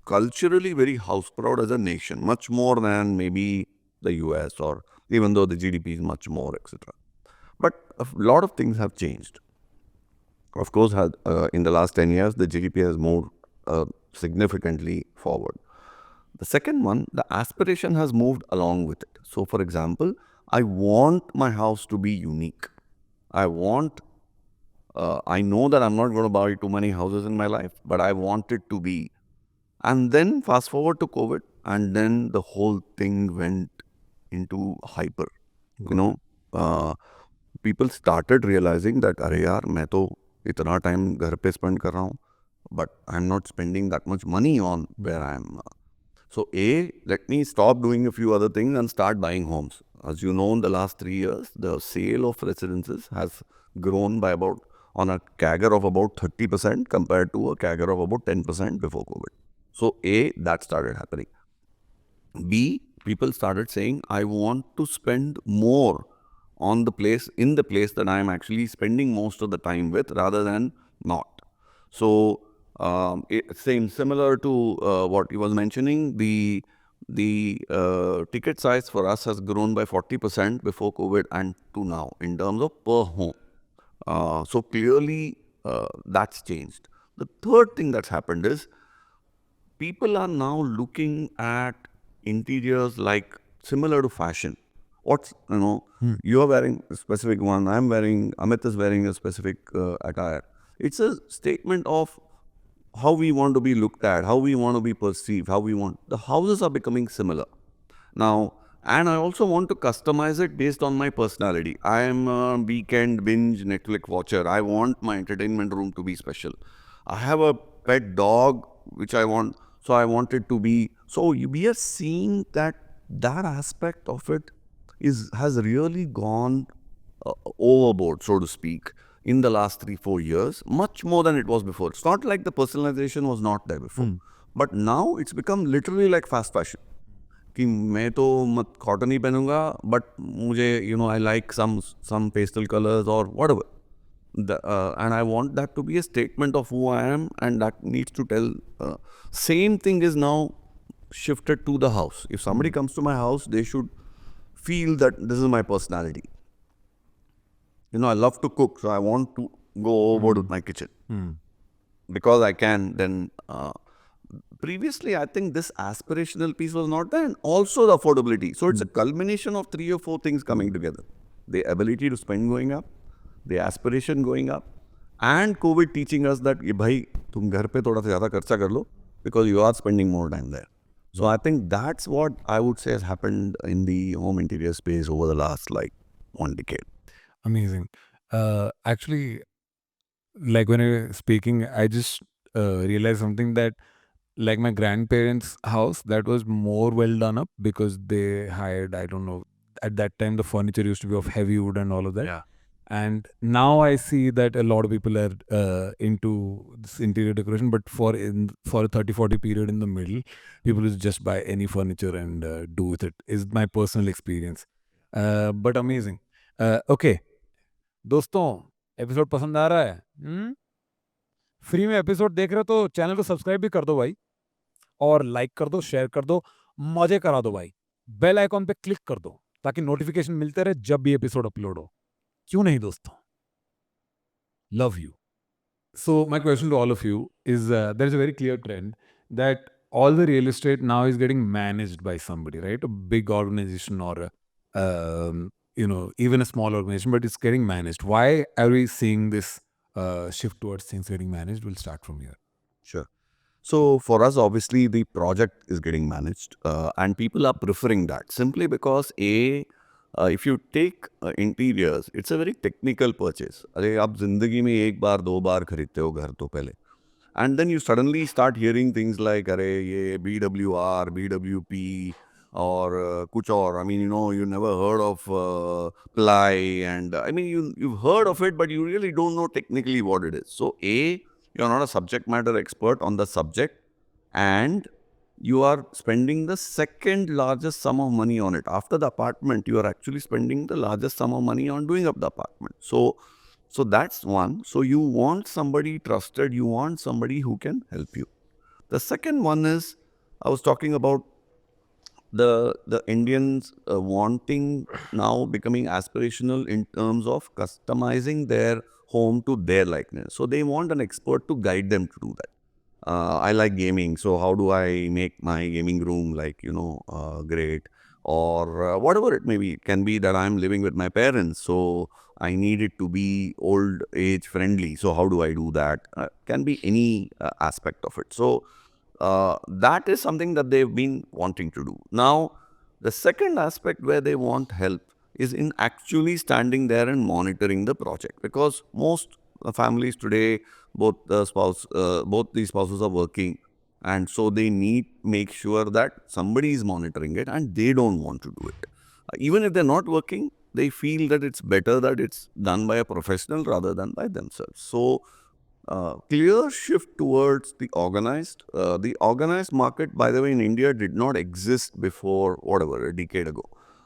S3: culturally very house proud as a nation, much more than maybe the US, or even though the GDP is much more, etc. But a lot of things have changed. Of course, in the last 10 years, the GDP has moved significantly forward. The second one, the aspiration has moved along with it. So, for example, I want my house to be unique. I know that I'm not going to buy too many houses in my life, but I want it to be. And then fast forward to COVID, and then the whole thing went into hyper. You know, uh, people started realizing that, अरे यार मैं तो इतना time घर पे spend कर रहा हूँ, but I'm not spending that much money on where I'm. So let me stop doing a few other things and start buying homes. As you know, in the last 3 years, the sale of residences has grown by on a CAGR of about 30% compared to a CAGR of about 10% before COVID. So that started happening. B, people started saying, I want to spend more on in the place that I'm actually spending most of the time with rather than not. So, similar to what he was mentioning, the ticket size for us has grown by 40% before COVID and to now in terms of per home. So clearly, that's changed. The third thing that's happened is people are now looking at interiors like similar to fashion. You are wearing a specific one, I'm wearing, Amit is wearing a specific attire. It's a statement of how we want to be looked at, how we want to be perceived, the houses are becoming similar. Now, and I also want to customize it based on my personality. I am a weekend binge Netflix watcher. I want my entertainment room to be special. I have a pet dog which I want, so I want it to be. So we are seeing that aspect of it has really gone overboard, so to speak, in the last 3-4 years, much more than it was before. It's not like the personalization was not there before, but now it's become literally like fast fashion. कि मैं तो मत cotton ही पहनूंगा but मुझे I like some pastel colours और whatever and I want that to be a statement of who I am, and that needs to tell. Same thing is now shifted to the house. If somebody comes to my house, they should feel that this is my personality. I love to cook, so I want to go over to my kitchen because I can then. Previously, I think this aspirational piece was not there, and also the affordability. So it's a culmination of 3 or 4 things coming together: the ability to spend going up, the aspiration going up, and COVID teaching us that, "Bhai, तुम घर पे थोड़ा सा ज़्यादा खर्चा कर लो," because you are spending more time there. So I think that's what I would say has happened in the home interior space over the last 1 decade.
S1: Amazing. Actually, like when I was speaking, I just realized something that like my grandparents' house, that was more well done up because they hired, I don't know, at that time the furniture used to be of heavy wood and all of that.
S3: Yeah.
S1: And now I see that a lot of people are into this interior decoration, but for a 30-40 period in the middle, people will just buy any furniture and do with it, is my personal experience. But amazing. Okay, दोस्तों, episode पसंद आ रहा है? Free में episode देख रहे हो तो channel को सब्सक्राइब भी कर दो भाई, और लाइक कर दो, शेयर कर दो, मजे करा दो भाई। बेल आइकॉन पे क्लिक कर दो ताकि नोटिफिकेशन मिलते रहे जब भी एपिसोड अपलोड हो। क्यों नहीं दोस्तों? Love you. So my question to all of you is, there is a very clear trend that all the real estate now is getting managed by somebody, right? A big organization or even a small organization, but it's getting managed. Why are we seeing this shift towards things getting managed? We'll start from here.
S3: Sure. So for us, obviously, the project is getting managed, and people are preferring that simply because if you take interiors, it's a very technical purchase. अरे आप जिंदगी में एक बार दो बार खरीदते हो घर तो पहले, and then you suddenly start hearing things like अरे ये BWR, BWP or कुछ और. I mean, you never heard of ply, and I mean, you've heard of it, but you really don't know technically what it is. So you're not a subject matter expert on the subject, and you are spending the second largest sum of money on it. After the apartment, you are actually spending the largest sum of money on doing up the apartment. So that's one. So you want somebody trusted, you want somebody who can help you. The second one is, I was talking about the Indians wanting now becoming aspirational in terms of customizing their home to their likeness. So they want an expert to guide them to do that. I like gaming, so how do I make my gaming room great, or whatever it may be. It can be that I'm living with my parents, so I need it to be old age friendly. So how do I do that? Can be any aspect of it. So that is something that they've been wanting to do. Now, the second aspect where they want help is in actually standing there and monitoring the project, because most families today, both the spouses are working, and so they need make sure that somebody is monitoring it, and they don't want to do it. Even if they're not working, they feel that it's better that it's done by a professional rather than by themselves. So clear shift towards the organized. The organized market, by the way, in India did not exist before, whatever, a decade ago.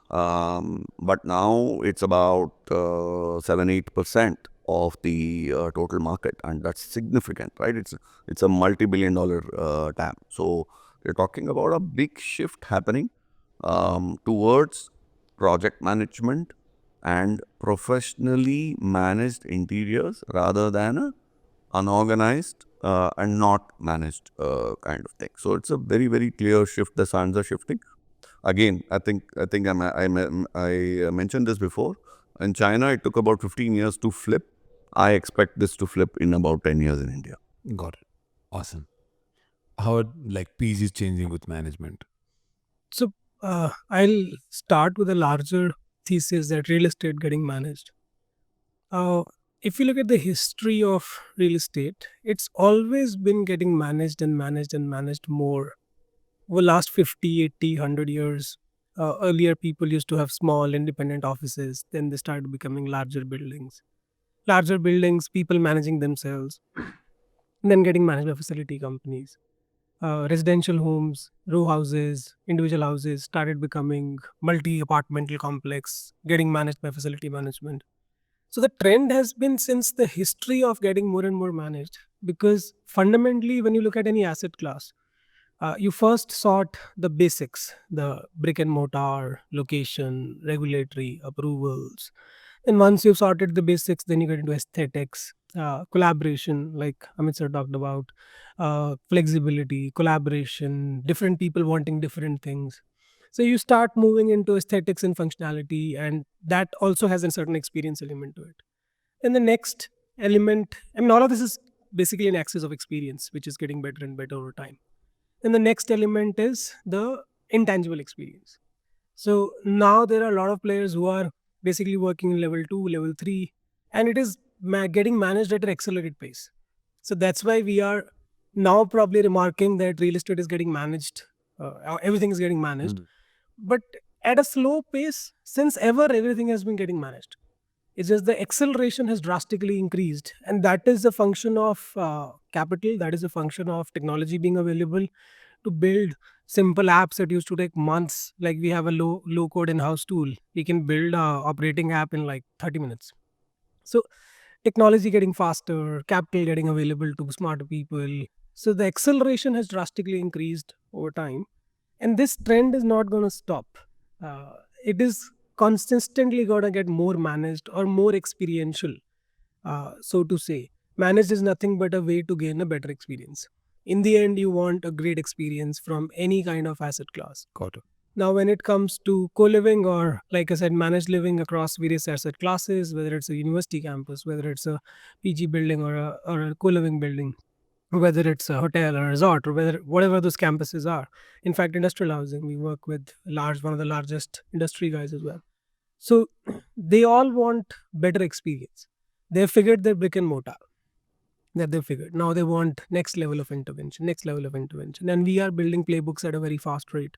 S3: But now it's about 7-8% of the total market, and that's significant, right? It's a multi-billion-dollar TAM. So we're talking about a big shift happening towards project management and professionally managed interiors rather than a unorganized and not managed kind of thing. So it's a very, very clear shift. The sands are shifting. Again, I think I mentioned this before. In China, it took about 15 years to flip. I expect this to flip in about 10 years in India.
S1: Got it. Awesome. How are PGs changing with management?
S2: So I'll start with a larger thesis that real estate getting managed. If you look at the history of real estate, it's always been getting managed and managed and managed more. Over the last 50, 80, 100 years, earlier people used to have small independent offices. Then they started becoming larger buildings. Larger buildings, people managing themselves, and then getting managed by facility companies. Residential homes, row houses, individual houses started becoming multi-apartmental complex, getting managed by facility management. So the trend has been since the history of getting more and more managed, because fundamentally, when you look at any asset class, you first sort the basics, the brick and mortar, location, regulatory approvals. And once you've sorted the basics, then you get into aesthetics, collaboration, like Amit sir talked about, flexibility, collaboration, different people wanting different things. So you start moving into aesthetics and functionality, and that also has a certain experience element to it. And the next element, I mean, all of this is basically an axis of experience, which is getting better and better over time. And the next element is the intangible experience. So now there are a lot of players who are basically working in level 2, level 3, and it is getting managed at an accelerated pace. So that's why we are now probably remarking that real estate is getting managed, everything is getting managed, but at a slow pace. Since ever, everything has been getting managed. It's just the acceleration has drastically increased, and that is a function of capital. That is a function of technology being available to build simple apps that used to take months. Like we have a low code in house tool. We can build a operating app in like 30 minutes. So technology getting faster, capital getting available to smarter people. So the acceleration has drastically increased over time, and this trend is not going to stop. It is consistently going to get more managed or more experiential, so to say. Managed is nothing but a way to gain a better experience. In the end, you want a great experience from any kind of asset class.
S1: Got it.
S2: Now, when it comes to co-living or, like I said, managed living across various asset classes, whether it's a university campus, whether it's a PG building or a co-living building, whether it's a hotel or a resort or whatever those campuses are. In fact, industrial housing, we work with one of the largest industry guys as well. So they all want better experience. They've figured their brick and mortar that they've figured. Now they want next level of intervention, next level of intervention. And we are building playbooks at a very fast rate.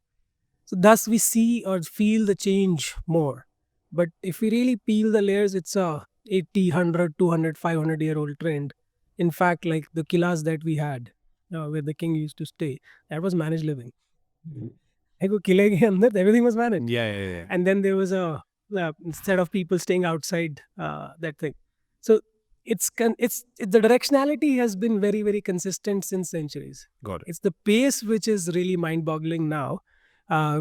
S2: So thus we see or feel the change more. But if we really peel the layers, it's a 80, 100, 200, 500-year old trend. In fact, like the killas that we had, where the king used to stay, that was managed living. Like वो किले के अंदर everything was managed.
S1: Yeah.
S2: And then there was a set of people staying outside that thing. So the directionality has been very, very consistent since centuries.
S1: Got it.
S2: It's the pace which is really mind-boggling now,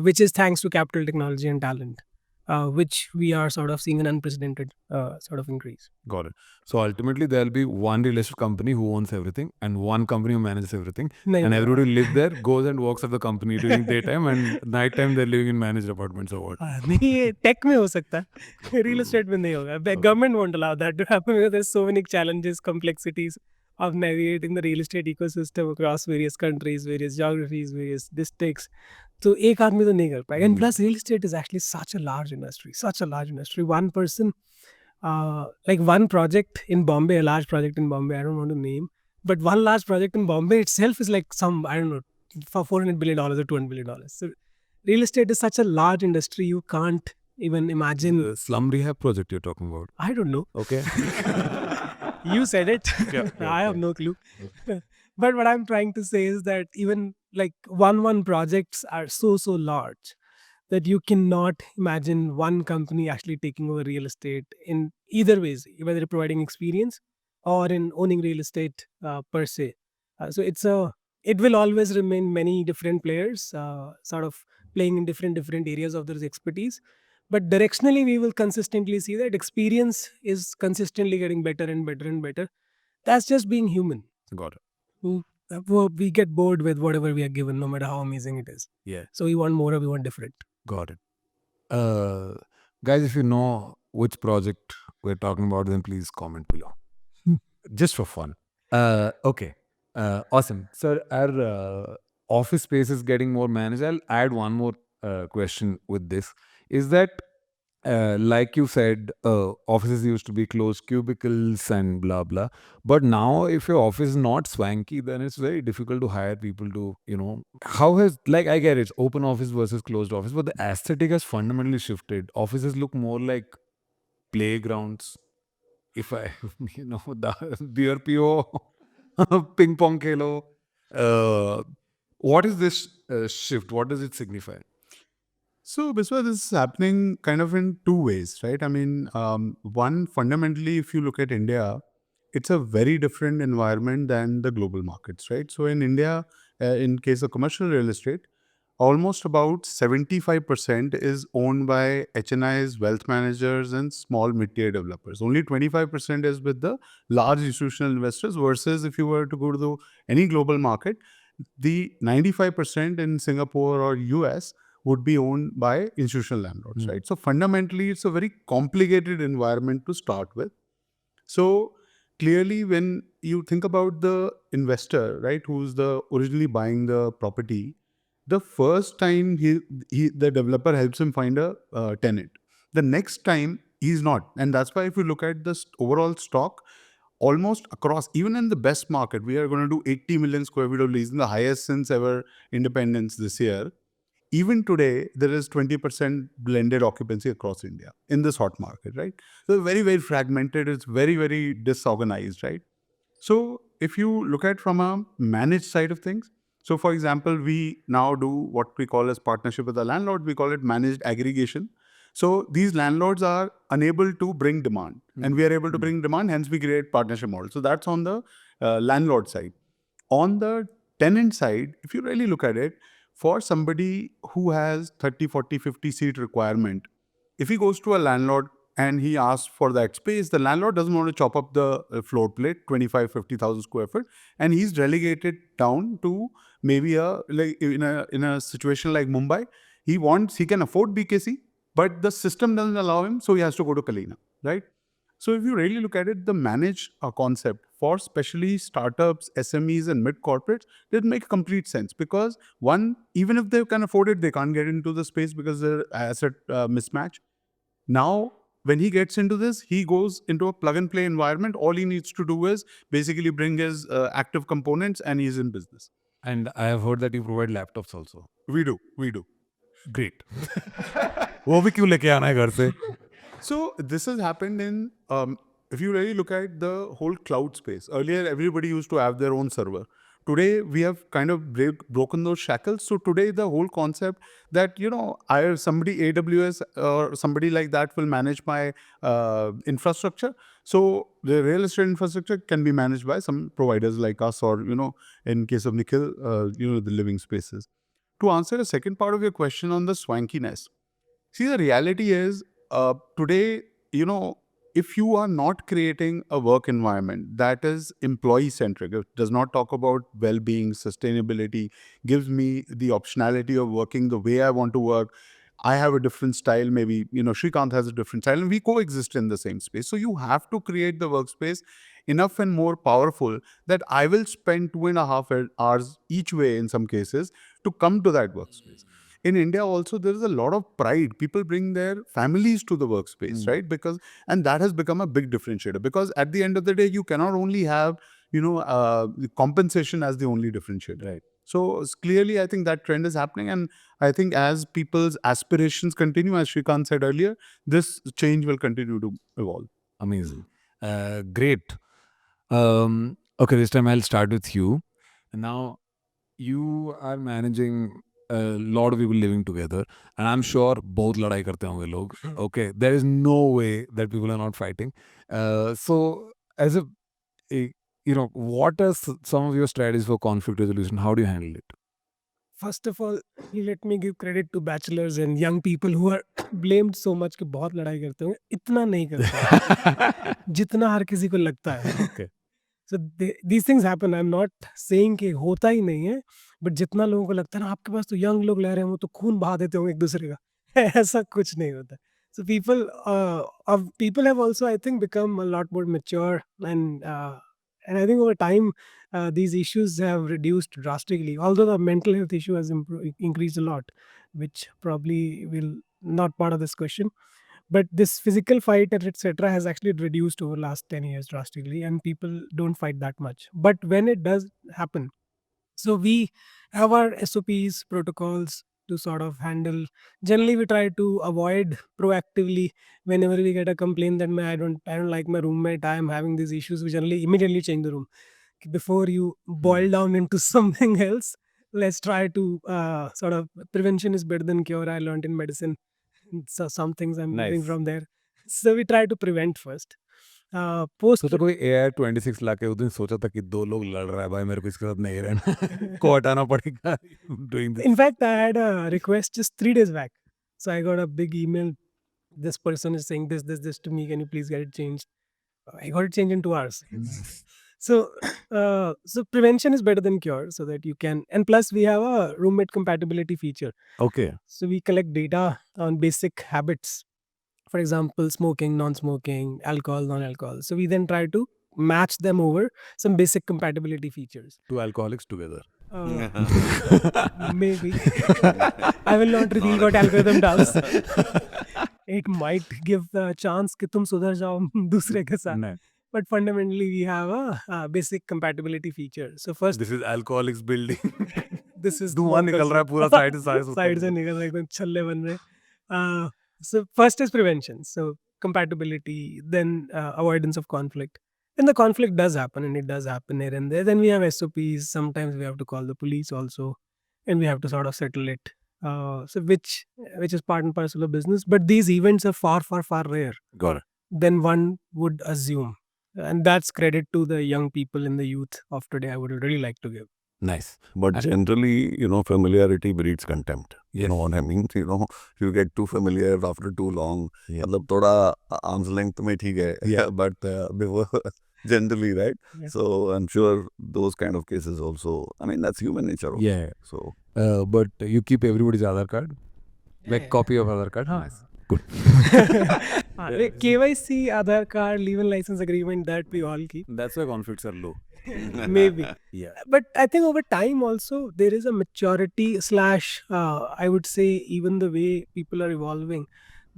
S2: which is thanks to capital, technology, and talent, which we are sort of seeing an unprecedented sort of increase.
S1: Got it. So ultimately, there'll be one real estate company who owns everything and one company who manages everything.
S2: नहीं
S1: And
S2: होगा।
S1: everybody who lives there goes and works at the company during daytime and nighttime they're living in managed apartments or what.
S2: नहीं ये take में हो सकता है real estate में नहीं होगा government won't allow that to happen because there so many challenges complexities of navigating the real estate ecosystem across various countries, various geographies, various districts. तो एक आदमी तो नहीं कर पाएगा and plus real estate is actually such a large industry. One person like one project in Bombay, a large project in Bombay, I don't want to name, but one large project in Bombay itself is like some, I don't know, for $400 billion or $200 billion. So real estate is such a large industry, you can't even imagine.
S1: The slum rehab project you're talking about.
S2: I don't know.
S1: Okay.
S2: You said it.
S1: Yeah,
S2: I have no clue. But what I'm trying to say is that even like one projects are so large that you cannot imagine one company actually taking over real estate in either ways, whether providing experience or in owning real estate per se. So it will always remain many different players sort of playing in different areas of their expertise. But directionally, we will consistently see that experience is consistently getting better and better and better. That's just being human.
S1: Got it.
S2: We get bored with whatever we are given, no matter how amazing it is.
S1: Yeah.
S2: So we want more or we want different.
S1: Got it. Guys, if you know which project we're talking about, then please comment below. Just for fun. Okay. Awesome. Sir, our office space is getting more managed. I'll add one more question with this. Is that, like you said, offices used to be closed cubicles and blah, blah. But now if your office is not swanky, then it's very difficult to hire people to, how has, like, I get it, it's open office versus closed office, but the aesthetic has fundamentally shifted. Offices look more like playgrounds. If I, the beer PO, ping pong khelo. What is this shift? What does it signify?
S5: So, Biswa, this is happening kind of in two ways, right? I mean, one, fundamentally, if you look at India, it's a very different environment than the global markets, right? So, in India, in case of commercial real estate, almost about 75% is owned by HNIs, wealth managers, and small mid-tier developers. Only 25% is with the large institutional investors, versus if you were to go to any global market, the 95% in Singapore or US would be owned by institutional landlords, right? So fundamentally, it's a very complicated environment to start with. So clearly, when you think about the investor, right, who's originally buying the property, the first time the developer helps him find a tenant. The next time he's not, and that's why if you look at this overall stock, almost across, even in the best market, we are going to do 80 million square feet of leasing, the highest since ever independence this year. Even today, there is 20% blended occupancy across India in this hot market, right? So very, very fragmented. It's very, very disorganized, right? So if you look at from a managed side of things, so for example, we now do what we call as partnership with the landlord. We call it managed aggregation. So these landlords are unable to bring demand, and we are able to bring demand. Hence, we create partnership model. So that's on the landlord side. On the tenant side, if you really look at it, for somebody who has 30, 40, 50 seat requirement, if he goes to a landlord and he asks for that space, the landlord doesn't want to chop up the floor plate, 25, 50,000 square foot, and he's relegated down to maybe like in a situation like Mumbai, He can afford BKC, but the system doesn't allow him, so he has to go to Kalina, right? So if you really look at it, the manage concept for especially startups, SMEs, and mid corporates did make complete sense because one, even if they can afford it, they can't get into the space because their asset mismatch. Now, when he gets into this, he goes into a plug and play environment. All he needs to do is basically bring his active components, and he's in business.
S1: And I have heard that you provide laptops also.
S5: We do.
S1: Great. वो भी क्यों लेके आना है घर से?
S5: So this has happened in, if you really look at the whole cloud space. Earlier, everybody used to have their own server. Today, we have kind of broken those shackles. So today, the whole concept that, somebody AWS or somebody like that will manage my infrastructure. So the real estate infrastructure can be managed by some providers like us, or, in case of Nikhil, the living spaces. To answer the second part of your question on the swankiness, see, the reality is today, if you are not creating a work environment that is employee centric, it does not talk about well being, sustainability, gives me the optionality of working the way I want to work. I have a different style, maybe, Srikanth has a different style, and we coexist in the same space. So you have to create the workspace enough and more powerful that I will spend 2.5 hours each way in some cases to come to that workspace. In India also, there is a lot of pride. People bring their families to the workspace, right? And that has become a big differentiator, because at the end of the day, you cannot only have, the compensation as the only differentiator.
S1: Right.
S5: So clearly, I think that trend is happening. And I think as people's aspirations continue, as Srikanth said earlier, this change will continue to evolve.
S1: Amazing. Great. Okay, this time I'll start with you. Now, you are managing a lot of people living together, and I'm sure बहुत लड़ाई करते होंगे लोग. Okay, there is no way that people are not fighting. So, as what are some of your strategies for conflict resolution? How do you handle it?
S2: First of all, let me give credit to bachelors and young people who are blamed so much कि बहुत लड़ाई करते होंगे. इतना नहीं करते हैं, जितना हर किसी को लगता है.
S1: Okay.
S2: So these things happen. I'm not saying कि होता ही नहीं है, but जितना लोगों को लगता है ना आपके पास तो यंग लोग रह रहे हैं वो तो खून बहा देते होंगे एक दूसरे का. ऐसा कुछ नहीं होता. So people have also, I think, become a lot more mature, and I think over time these issues have reduced drastically. Although the mental health issue has increased a lot, which probably will not part of this question. But this physical fight, etc., has actually reduced over last 10 years drastically, and people don't fight that much. But when it does happen, so we have our SOPs, protocols to sort of handle. Generally, we try to avoid proactively whenever we get a complaint that I don't like my roommate, I am having these issues. We generally immediately change the room before you boil down into something else. Let's try to sort of prevention is better than cure. I learned in medicine. So some things I'm learning
S1: Nice.
S2: from there. So we try to prevent first. Post
S1: सोचा कोई AI 26 लाके उस दिन सोचा था कि 2 लोग लड़ रहा है भाई, मेरे को इसके साथ नहीं रहना को हटाना पड़ेगा. Doing this.
S2: In fact, I had a request just 3 days back. So I got a big email. This person is saying this to me. Can you please get it changed? I got it changed in 2 hours. So, so prevention is better than cure, so that you can. And plus, we have a roommate compatibility feature.
S1: Okay.
S2: So we collect data on basic habits. For example, smoking, non-smoking, alcohol, non-alcohol. So we then try to match them over some basic compatibility features.
S1: 2 alcoholics together.
S2: Maybe. I will not reveal what algorithm does. It might give the chance कि तुम सुधर जाओ दूसरे के साथ.
S1: नहीं.
S2: But fundamentally, we have a basic compatibility feature. So first,
S1: This is alcoholics building.
S2: this is
S1: धुआं निकल रहा है पूरा साइड से
S2: साइड से निकल रहा है, एकदम छल्ले बन रहे. So first is prevention. So compatibility, then avoidance of conflict. And the conflict does happen, and it does happen here and there. Then we have SOPs. Sometimes we have to call the police also, and we have to sort of settle it. So which is part and parcel of business. But these events are far, far, far rare
S1: Got it.
S2: than one would assume. And that's credit to the young people in the youth of today. I would really like to give.
S1: Nice.
S3: But generally, familiarity breeds contempt. You
S1: Yes.
S3: know what I mean? You get too familiar after too long. मतलब थोड़ा arm's length में ठीक है.
S1: Yeah.
S3: But before, generally, right?
S2: Yeah.
S3: So I'm sure those kind of cases also, I mean, that's human nature also.
S1: Yeah.
S3: So
S1: But you keep everybody's Aadhaar card? Like copy of Aadhaar card. Huh? Good.
S2: KYC, Aadhaar card, leave and license agreement, that we all keep.
S1: That's why conflicts are low.
S2: Maybe.
S1: Yeah.
S2: But I think over time also there is a maturity slash, I would say, even the way people are evolving,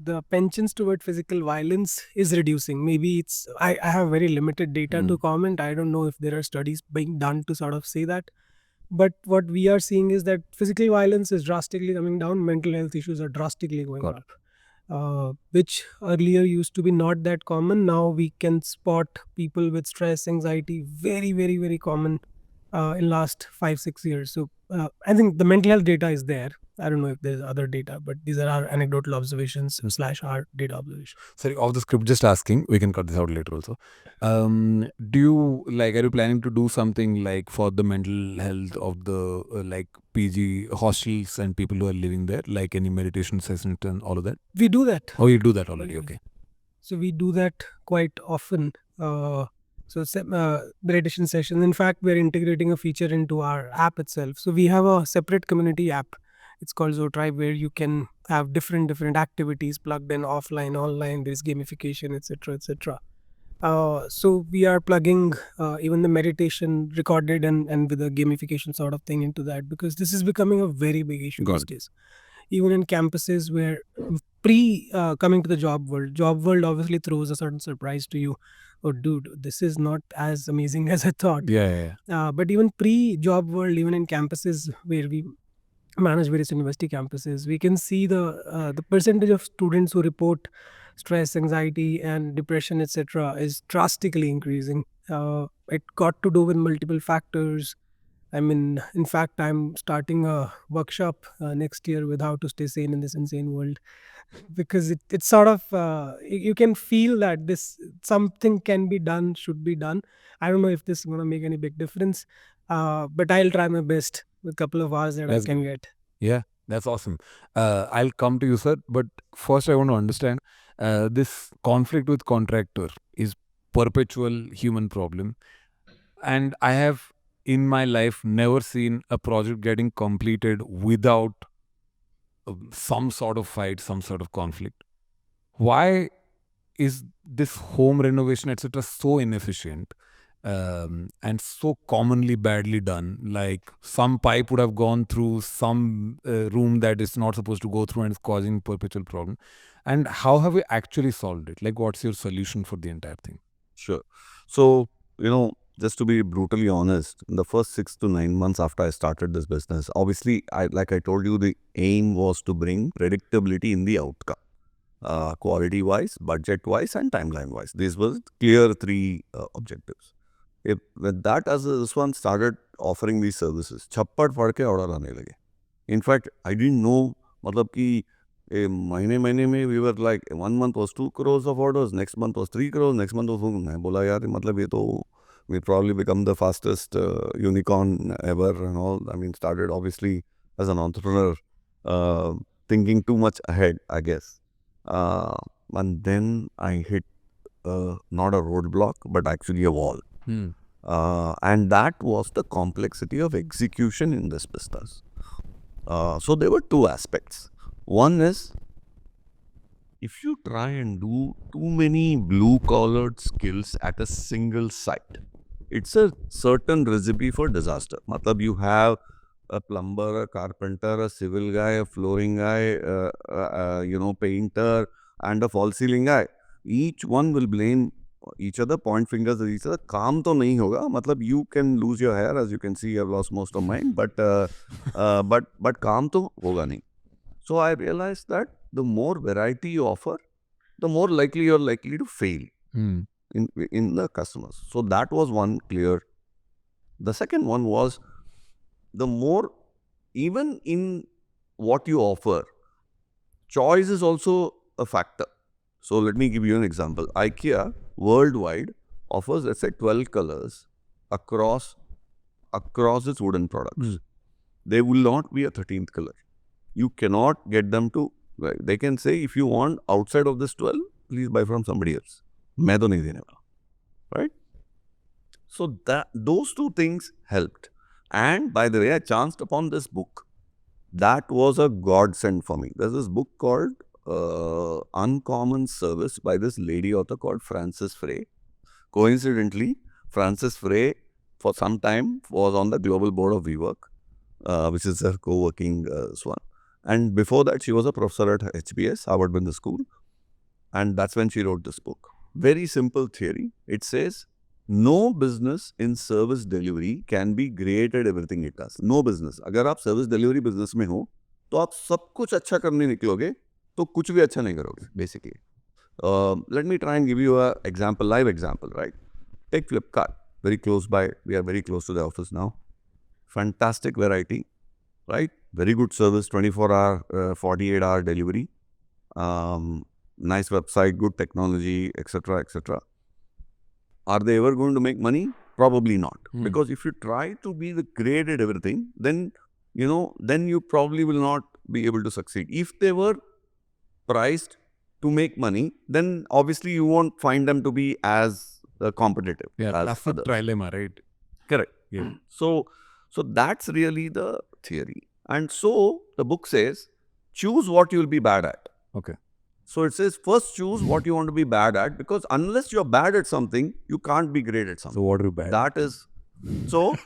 S2: the penchants toward physical violence is reducing. Maybe I have very limited data to comment. I don't know if there are studies being done to sort of say that. But what we are seeing is that physical violence is drastically coming down, mental health issues are drastically going
S1: Got
S2: up. Which earlier used to be not that common. Now we can spot people with stress, anxiety, very, very, very common in last 5-6 years. So I think the mental health data is there. I don't know if there's other data, but these are our anecdotal observations slash our data observations.
S1: Sorry, off the script, just asking. We can cut this out later also. Do you are you planning to do something like for the mental health of the like PG hostels and people who are living there, like any meditation sessions and all of that?
S2: We do that.
S1: Oh, you do that already. Okay.
S2: So we do that quite often. Meditation sessions. In fact, we're integrating a feature into our app itself. So we have a separate community app. It's called Zolo Tribe, where you can have different activities plugged in offline, online. There's gamification, etc., etc. So we are plugging even the meditation recorded and with a gamification sort of thing into that, because this is becoming a very big issue these days. Even in campuses where coming to the job world obviously throws a certain surprise to you. Oh, dude, this is not as amazing as I thought.
S1: Yeah.
S2: But even pre-job world, even in campuses where we manage various university campuses, we can see the percentage of students who report stress, anxiety, and depression, etc., is drastically increasing. It got to do with multiple factors. I mean, in fact, I'm starting a workshop next year with how to stay sane in this insane world, because it's sort of you can feel that this something can be done, should be done. I don't know if this is going to make any big difference, but I'll try my best with a couple of hours that I can get.
S1: Yeah, that's awesome. I'll come to you, sir. But first, I want to understand this conflict with contractor is perpetual human problem, and I have in my life never seen a project getting completed without some sort of fight, some sort of conflict. Why is this home renovation, etc., so inefficient and so commonly badly done? Like some pipe would have gone through some room that is not supposed to go through and is causing perpetual problem. And how have we actually solved it? Like, what's your solution for the entire thing?
S3: Sure. So, just to be brutally honest, in the first 6 to 9 months after I started this business, obviously, like I told you, the aim was to bring predictability in the outcome, quality-wise, budget-wise, and timeline-wise. These were clear three objectives. With that, as this one started offering these services, छप्पड़ पड़ के order आने लगे. In fact, I didn't know, मतलब कि महीने में we were like 1 month was 2 crores of orders, next month was 3 crores, next month was मैं बोला यार मतलब ये तो we probably become the fastest unicorn ever and all. I mean, started obviously as an entrepreneur, thinking too much ahead, I guess. And then I hit not a roadblock, but actually a wall. And that was the complexity of execution in this business. So there were two aspects. One is, if you try and do too many blue-collared skills at a single site, it's a certain recipe for disaster. Matlab, you have a plumber, a carpenter, a civil guy, a flooring guy, painter, and a false ceiling guy. Each one will blame each other, point fingers at each other. Kaam to nahi hoga. Matlab, you can lose your hair, as you can see, I've lost most of mine, but kaam to hoga nahi. So I realized that the more variety you offer, the more likely you're likely to fail in the customers. So that was one clear. The second one was, the more, even in what you offer, choice is also a factor. So let me give you an example. IKEA worldwide offers, let's say, 12 colors across its wooden products. There will not be a 13th color. You cannot get them to, they can say, if you want outside of this 12, please buy from somebody else. मैं तो नहीं देने वाला. Right? So those two things helped. And by the way, I chanced upon this book. That was a godsend for me. There's this book called Uncommon Service by this lady author called Frances Frey. Coincidentally, Frances Frey for some time was on the global board of WeWork, which is a co-working swan. And before that, she was a professor at HBS, Harvard Business School. And that's when she wrote this book. Very simple theory. It says, no business in service delivery can be great at everything it does. No business. अगर आप service delivery business में हो, तो आप सब कुछ अच्छा करने निकलोगे, तो कुछ भी अच्छा नहीं करोगे, basically. Let me try and give you a example, live example, right? Take Flipkart, very close by. We are very close to the office now. Fantastic variety, right? Very good service, 24-hour, 48-hour delivery. Nice website, good technology, etc., etc. Are they ever going to make money? Probably not. Because if you try to be the great at everything, then you probably will not be able to succeed. If they were priced to make money, then obviously you won't find them to be as competitive as
S1: That's the
S3: others.
S1: trilemma, right?
S3: Correct.
S1: Yeah.
S3: So that's really the theory. And so the book says, choose what you'll be bad at.
S1: Okay.
S3: So it says, first choose what you want to be bad at, because unless you're bad at something, you can't be great at something.
S1: So what are you bad?
S3: That is, so,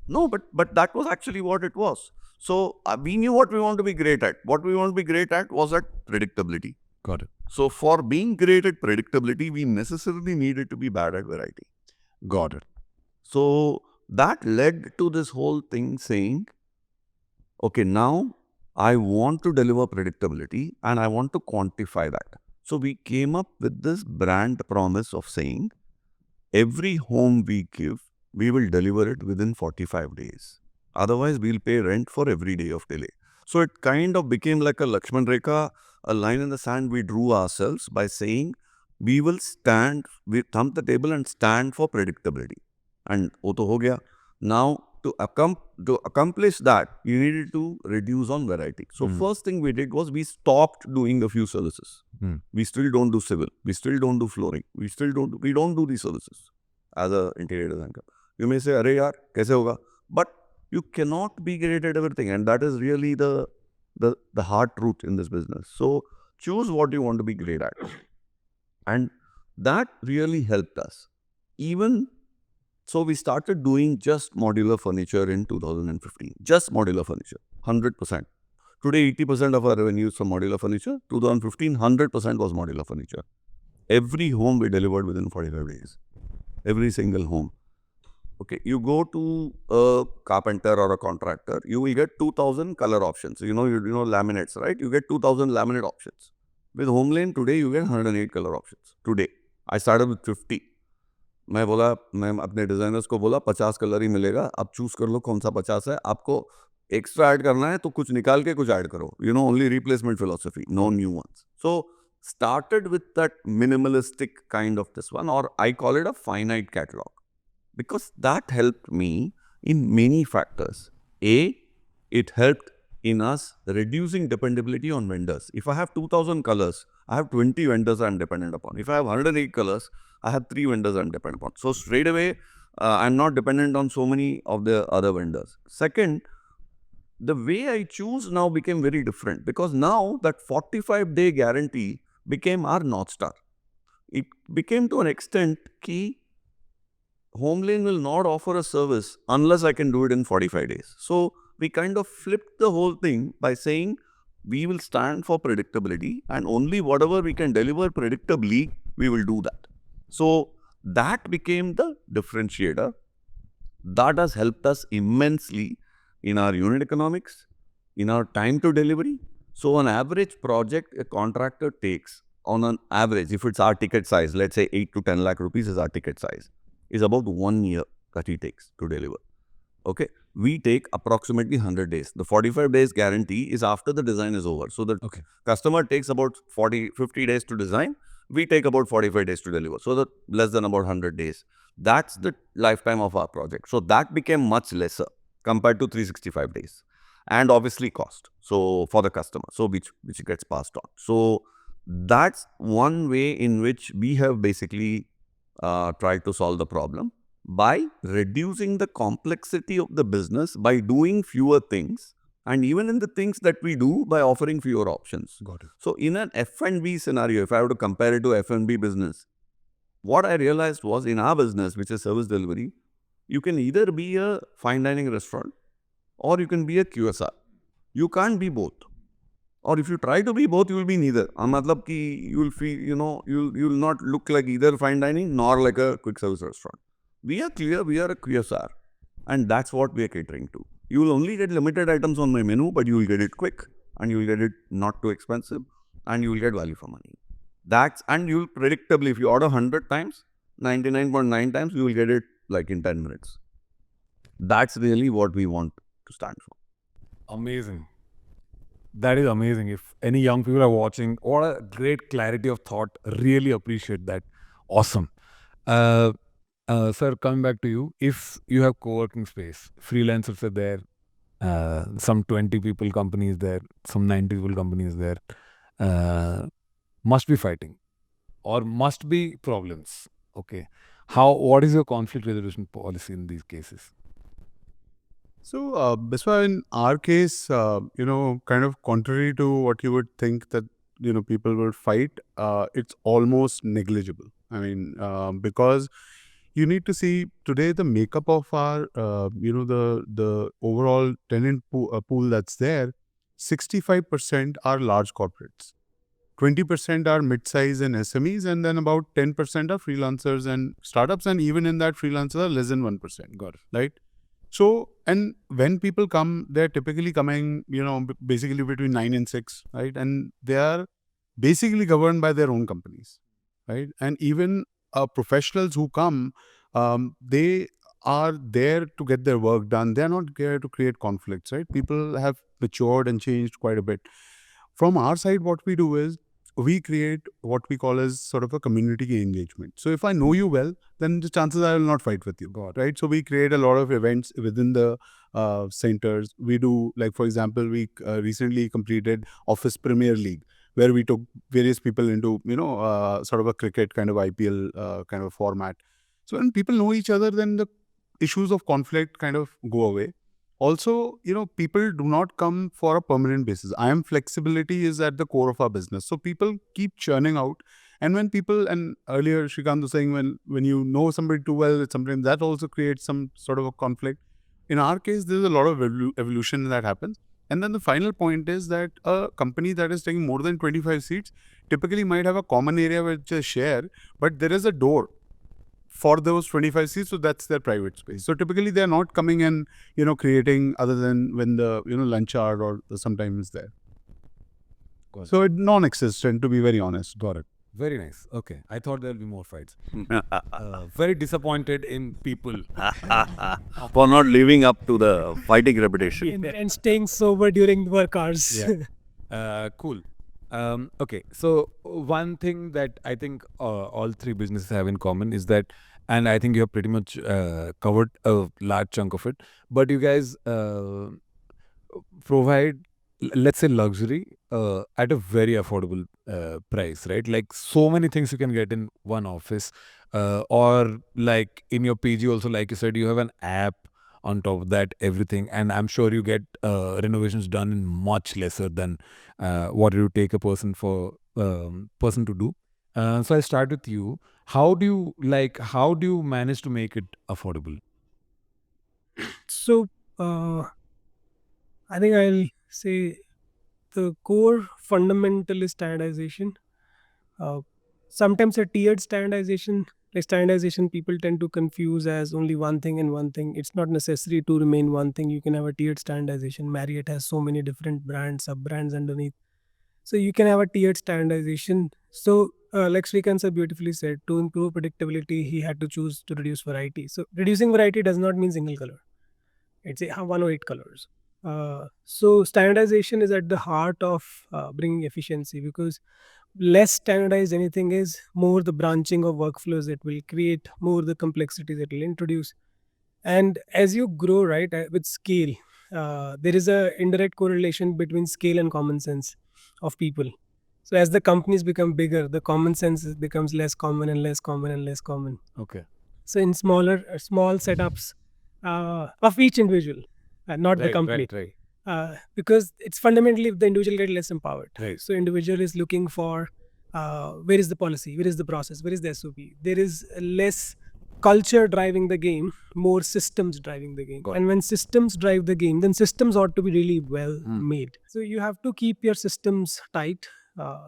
S3: no, but that was actually what it was. So we knew what we want to be great at. What we want to be great at was at predictability.
S1: Got it.
S3: So for being great at predictability, we necessarily needed to be bad at variety.
S1: Got it.
S3: So that led to this whole thing saying, okay, now I want to deliver predictability and I want to quantify that. So we came up with this brand promise of saying, every home we give, we will deliver it within 45 days. Otherwise, we'll pay rent for every day of delay. So it kind of became like a Lakshman Rekha, a line in the sand we drew ourselves by saying, we will stand, we thump the table and stand for predictability. And wo to ho gaya. Now, to accomplish that, you needed to reduce on variety. So first thing we did was we stopped doing a few services. We still don't do civil. We still don't do flooring. We don't do these services as an interior designer. You may say, "Arey yaar, kaise hoga?" But you cannot be great at everything, and that is really the hard truth in this business. So choose what you want to be great at, and that really helped us. So we started doing just modular furniture in 2015. Just modular furniture, 100%. Today, 80% of our revenue is from modular furniture. 2015, 100% was modular furniture. Every home we delivered within 45 days. Every single home. Okay, you go to a carpenter or a contractor, you will get 2,000 color options. You know laminates, right? You get 2,000 laminate options. With HomeLane, today you get 108 color options. Today. I started with 50. मैं अपने designers को बोला 50 colour ही मिलेगा, अब choose कर लो कौन सा 50 है, आपको एक्स्ट्रा ऐड करना है तो कुछ निकाल के कुछ ऐड करो, only replacement philosophy, no new ones. So started with that minimalistic kind of this one, or I call it a finite catalog, because that helped me in many factors. It helped in us reducing dependability on vendors. If I have 2,000 colors, I have 20 vendors I'm dependent upon. If I have 108 colors, I have 3 vendors I'm dependent upon. So straight away, I'm not dependent on so many of the other vendors. Second, the way I choose now became very different, because now that 45-day guarantee became our North Star. It became to an extent that HomeLane will not offer a service unless I can do it in 45 days. So we kind of flipped the whole thing by saying we will stand for predictability, and only whatever we can deliver predictably, we will do that. So that became the differentiator. That has helped us immensely in our unit economics, in our time to delivery. So an average project a contractor takes, on an average, if it's our ticket size, let's say 8 to 10 lakh rupees is our ticket size, is about 1 year that he takes to deliver. Okay, we take approximately 100 days. The 45 days guarantee is after the design is over. So the customer takes about 50 days to design. We take about 45 days to deliver. So that less than about 100 days. That's the lifetime of our project. So that became much lesser compared to 365 days. And obviously cost. So for the customer, so which gets passed on. So that's one way in which we have basically tried to solve the problem, by reducing the complexity of the business by doing fewer things and even in the things that we do by offering fewer options.
S1: Got it.
S3: So in an F&B scenario, if I were to compare it to F&B business, what I realized was in our business, which is service delivery, you can either be a fine dining restaurant or you can be a QSR. You can't be both. Or if you try to be both, you will be neither. Matlab ki you will feel, you'll not look like either fine dining nor like a quick service restaurant. We are clear, we are a QSR, and that's what we are catering to. You will only get limited items on my menu, but you will get it quick, and you will get it not too expensive, and you will get value for money. And you'll predictably, if you order 100 times, 99.9 times, you will get it like in 10 minutes. That's really what we want to stand for.
S1: Amazing. That is amazing. If any young people are watching, what a great clarity of thought. Really appreciate that. Awesome. Sir, coming back to you, if you have co-working space, freelancers are there, some 20 people companies there, some 90 people companies there, must be fighting or must be problems. Okay. What is your conflict resolution policy in these cases?
S5: So, Biswa, in our case, kind of contrary to what you would think that, people will fight, it's almost negligible. I mean, because you need to see today the makeup of our, the overall tenant pool that's there, 65% are large corporates. 20% are mid-size and SMEs, and then about 10% are freelancers and startups, and even in that, freelancers are less than 1%.
S1: Got it.
S5: Right? So, and when people come, they're typically coming, basically between 9 and 6, right? And they are basically governed by their own companies, right? And even professionals who come, they are there to get their work done. They're not there to create conflicts, right? People have matured and changed quite a bit. From our side, what we do is we create what we call as sort of a community engagement. So if I know you well, then the chances I will not fight with you, right? So we create a lot of events within the centers. We do, like, for example, we recently completed Office Premier League, where we took various people into, sort of a cricket kind of IPL kind of format. So when people know each other, then the issues of conflict kind of go away. Also, people do not come for a permanent basis. Flexibility is at the core of our business. So people keep churning out. And when people, and earlier Srikanth was saying, when you know somebody too well, sometimes that also creates some sort of a conflict. In our case, there's a lot of evolution that happens. And then the final point is that a company that is taking more than 25 seats typically might have a common area which is share, but there is a door for those 25 seats, so that's their private space. So typically they're not coming and, creating other than when the, lunch hour or sometimes there. So it's non-existent, to be very honest.
S1: Got it. Very nice. Okay. I thought there'll be more fights. Very disappointed in people.
S3: For not living up to the fighting reputation.
S2: And staying sober during work hours.
S1: Yeah. Cool. Okay, so one thing that I think all three businesses have in common is that, and I think you have pretty much covered a large chunk of it, but you guys provide, let's say, luxury at a very affordable price, right? Like so many things you can get in one office, or like in your PG also, like you said, you have an app on top of that, everything, and I'm sure you get renovations done in much lesser than what it would take a person to do. So I start with you. How do you manage to make it affordable?
S2: So, I think I'll say the core fundamental is standardization. Sometimes a tiered standardization, like standardization, people tend to confuse as only one thing and one thing. It's not necessary to remain one thing. You can have a tiered standardization. Marriott has so many different brands, sub brands underneath. So you can have a tiered standardization. So, like Srikanth sir beautifully said, to improve predictability, he had to choose to reduce variety. So reducing variety does not mean single color. It's 108 colors. So standardization is at the heart of bringing efficiency, because less standardized anything is, more the branching of workflows it will create, more the complexities it will introduce. And as you grow, right, with scale, there is a indirect correlation between scale and common sense of people. So as the companies become bigger, the common sense becomes less common and less common and less common.
S1: Okay.
S2: So in small setups of each individual, not the company.
S1: Right.
S2: Because it's fundamentally the individual get less empowered.
S1: Right.
S2: So individual is looking for where is the policy, where is the process, where is the SOP. There is less culture driving the game, more systems driving the game.
S1: Got it.
S2: And when systems drive the game, then systems ought to be really well made. So you have to keep your systems tight,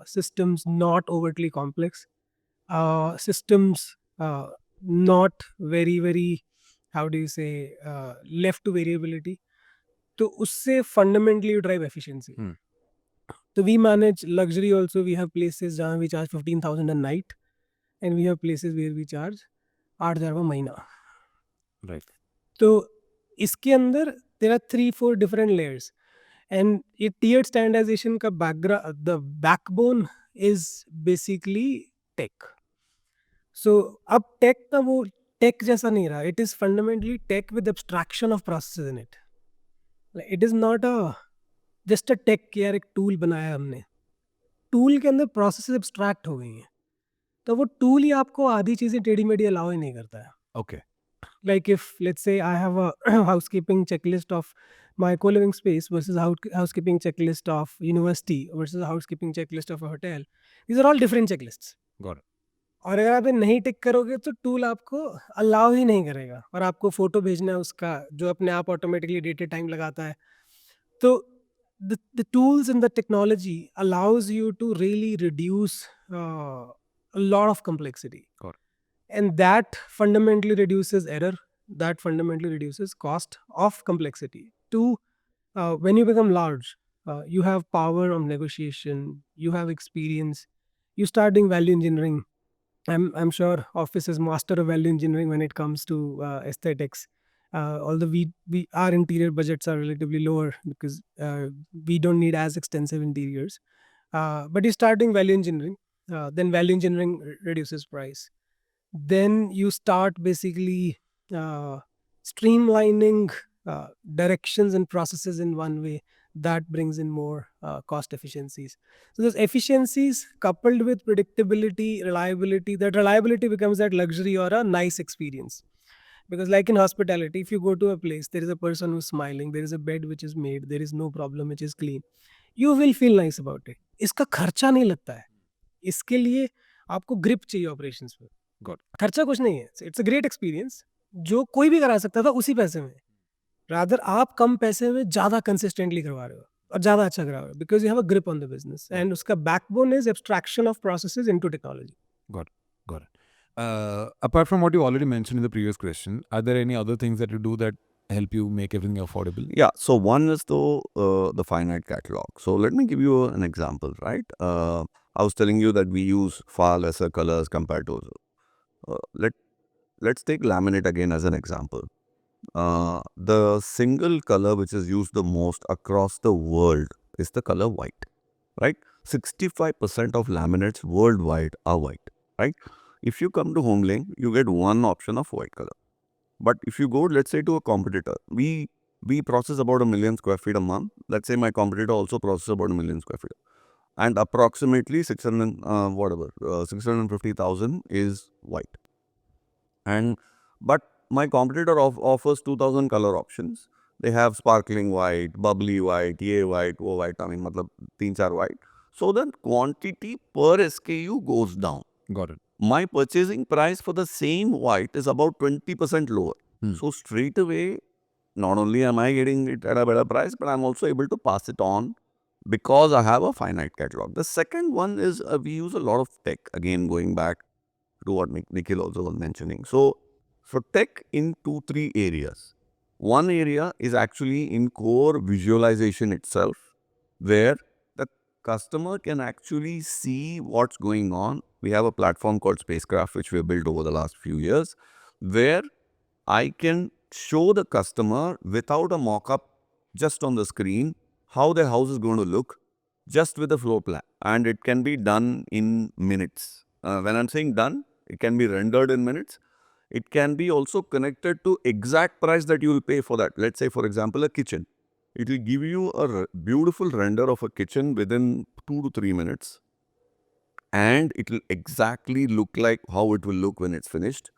S2: systems not overtly complex, systems not very, how do you say, left to variability. तो उससे fundamentally you drive efficiency. So we manage luxury also. We have places जहाँ we charge 15,000 a night, and we have places where we charge 8,000 a महीना.
S1: Right.
S2: तो इसके अंदर there are 3-4 different layers, and ये tiered standardization का background, the backbone is basically tech. So अब tech का वो tech जैसा नहीं रहा. It is fundamentally tech with abstraction of processes in it. Like, it is not a just a take कि यार एक टूल बनाया हमने. टूल के अंदर प्रोसेस एब्स्ट्रैक्ट हो गई हैं, तो वो टूल ही आपको आधी चीज़ें टेढ़ी मेढ़ी अलाउ ही नहीं करता है.
S1: Okay.
S2: Like if let's say I have a housekeeping checklist of my co-living space versus housekeeping checklist of university versus a housekeeping checklist of a hotel, these are all different checklists.
S1: Got it.
S2: और अगर आप ये नहीं टिक करोगे तो tool आपको allow ही नहीं करेगा, और आपको फोटो भेजना है उसका जो अपने आप ऑटोमेटिकली डेटे टाइम लगाता है. तो the tools and the technology allows you to really reduce a lot of complexity.
S1: Got it.
S2: And that fundamentally reduces error, that fundamentally reduces cost of complexity. Two, when you become large, you have power of negotiation, you have experience, you start doing value engineering. I'm sure Office is master of value engineering when it comes to aesthetics. Although we our interior budgets are relatively lower because we don't need as extensive interiors. But you start doing value engineering, then value engineering reduces price. Then you start basically streamlining directions and processes in one way that brings in more cost efficiencies. So those efficiencies coupled with predictability, reliability, that reliability becomes that luxury or a nice experience. Because like in hospitality, if you go to a place, there is a person who's smiling, there is a bed which is made, there is no problem, which is clean, you will feel nice about it. इसका खर्चा नहीं लगता है. इसके लिए आपको grip चाहिए operations पे. खर्चा कुछ नहीं है. इट्स अ ग्रेट एक्सपीरियंस जो कोई भी करा सकता था उसी पैसे में. रादर आप कम पैसे में ज़्यादा कंसिस्टेंटली करवा रहे हो और ज़्यादा अच्छा करा रहे हो because you have a grip on the business, and उसका backbone is abstraction of processes into technology.
S1: Got it. Apart from what you already mentioned in the previous question, are there any other things that you do that help you make everything affordable?
S3: Yeah, so one is the finite catalog. So let me give you an example, right? I was telling you that we use far lesser colors compared to let's take laminate again as an example. The single color which is used the most across the world is the color white, right? 65% of laminates worldwide are white, right? If you come to HomeLane, you get one option of white color. But if you go, let's say, to a competitor, we process about 1 million square feet a month. Let's say my competitor also processes about 1 million square feet. And approximately 650,000 is white. But my competitor offers 2,000 color options. They have sparkling white, bubbly white, ye white, wo white. I mean, matlab 3-4 white. So the quantity per SKU goes down.
S1: Got it.
S3: My purchasing price for the same white is about 20% lower. So straight away, not only am I getting it at a better price, but I'm also able to pass it on because I have a finite catalog. The second one is we use a lot of tech. Again, going back to what Nikhil also was mentioning. So for tech in 2-3 areas. One area is actually in core visualization itself, where the customer can actually see what's going on. We have a platform called Spacecraft, which we have built over the last few years, where I can show the customer without a mock-up, just on the screen, how their house is going to look, just with a floor plan. And it can be done in minutes. When I'm saying done, it can be rendered in minutes. It can be also connected to exact price that you will pay for that. Let's say, for example, a kitchen. It will give you a beautiful render of a kitchen within 2 to 3 minutes. And it will exactly look like how it will look when it's finished.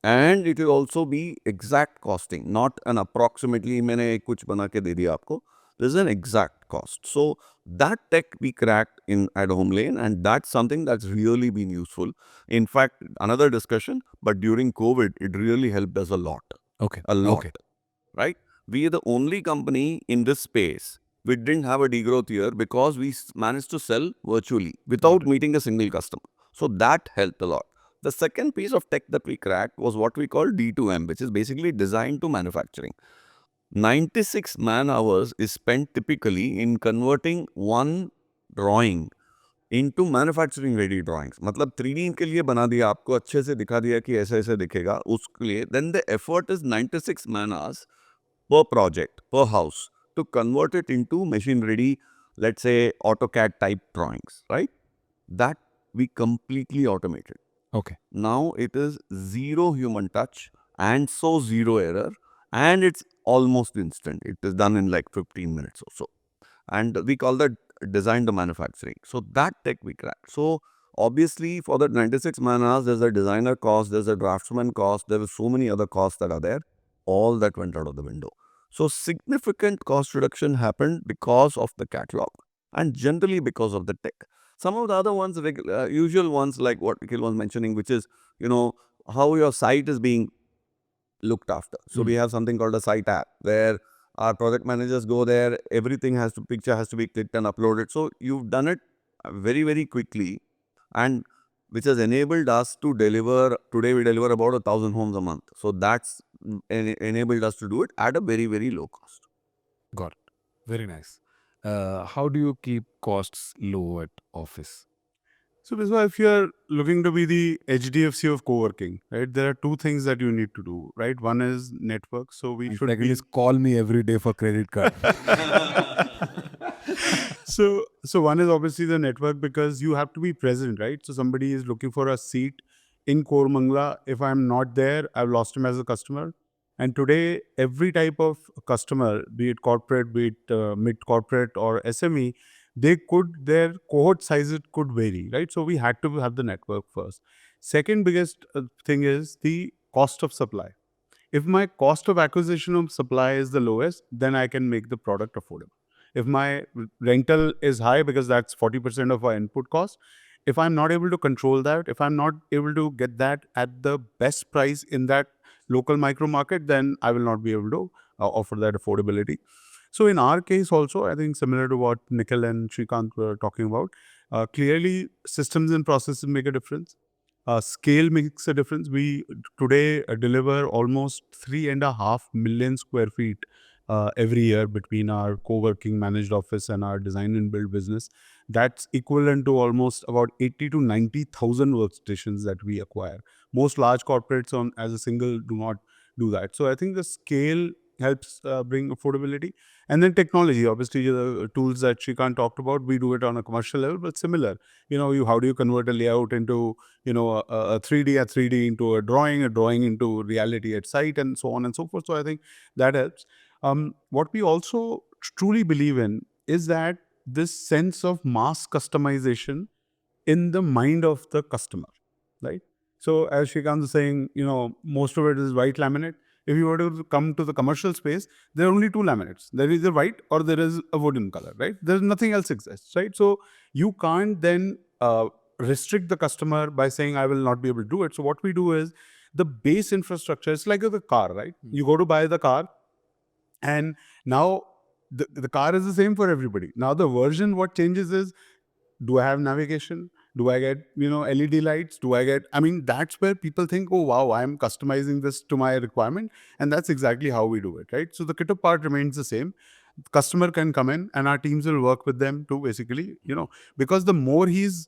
S3: And it will also be exact costing, not an approximately मैंने कुछ बना के दे दिया आपको. There's an exact cost. So that tech we cracked in at HomeLane, and that's something that's really been useful. In fact, another discussion, but during COVID, it really helped us a lot.
S1: Okay.
S3: A lot,
S1: Okay.
S3: right? We are the only company in this space. We didn't have a degrowth year because we managed to sell virtually without meeting a single customer. So that helped a lot. The second piece of tech that we cracked was what we call D2M, which is basically design to manufacturing. 96 man hours is spent typically in converting one drawing into manufacturing ready drawings. मतलब 3D के लिए बना दिया, आपको अच्छे से दिखा दिया कि ऐसे ऐसे दिखेगा उसके लिए. Then the effort is 96 man hours per project, per house, to convert it into machine ready, let's say AutoCAD type drawings, right? That we completely automated.
S1: Okay.
S3: Now it is zero human touch and so zero error, and it's almost instant. It is done in like 15 minutes or so. And we call that design to manufacturing. So that tech we cracked. So obviously for that 96 man hours, there's a designer cost, there's a draftsman cost, there were so many other costs that are there. All that went out of the window. So significant cost reduction happened because of the catalog and generally because of the tech. Some of the other ones, usual ones like what Nikhil was mentioning, which is, how your site is being looked after. So we have something called a site app where our project managers go there, picture has to be clicked and uploaded. So you've done it very, very quickly, and which has enabled us to deliver, today we deliver about 1,000 homes a month. So that's enabled us to do it at a very, very low cost.
S1: Got it. Very nice. How do you keep costs low at office?
S5: So, Biswa, if you're looking to be the HDFC of co-working, right, there are two things that you need to do, right? One is network. So we
S1: And
S5: should
S1: second
S5: be
S1: is call me every day for credit card.
S5: so one is obviously the network, because you have to be present, right? So somebody is looking for a seat in Kormangla. If I'm not there, I've lost him as a customer. And today, every type of customer, be it corporate, be it mid corporate or SME, their cohort sizes could vary, right? So we had to have the network first. Second biggest thing is the cost of supply. If my cost of acquisition of supply is the lowest, then I can make the product affordable. If my rental is high, because that's 40% of our input cost, if I'm not able to control that, if I'm not able to get that at the best price in that local micro market, then I will not be able to offer that affordability. So in our case also, I think similar to what Nikhil and Srikanth were talking about, clearly systems and processes make a difference. Scale makes a difference. We today deliver almost 3.5 million square feet every year between our co-working managed office and our design and build business. That's equivalent to almost about 80 to 90,000 workstations that we acquire. Most large corporates on as a single do not do that. So I think the scale helps bring affordability. And then technology, obviously the tools that Srikanth talked about, we do it on a commercial level, but similar. How do you convert a layout into a 3D, a 3D into a drawing into reality at site, and so on and so forth. So I think that helps. What we also truly believe in is that this sense of mass customization in the mind of the customer, right? So as Srikanth is saying, most of it is white laminate. If you were to come to the commercial space, there are only two laminates. There is a white or there is a wooden color, right? There's nothing else exists, right? So you can't then restrict the customer by saying, I will not be able to do it. So what we do is the base infrastructure, it's like the car, right? You go to buy the car, and now the car is the same for everybody. Now the version, what changes is, do I have navigation? Do I get, LED lights? That's where people think, oh, wow, I'm customizing this to my requirement. And that's exactly how we do it, right? So the kit part remains the same. Customer can come in and our teams will work with them to basically, because the more he's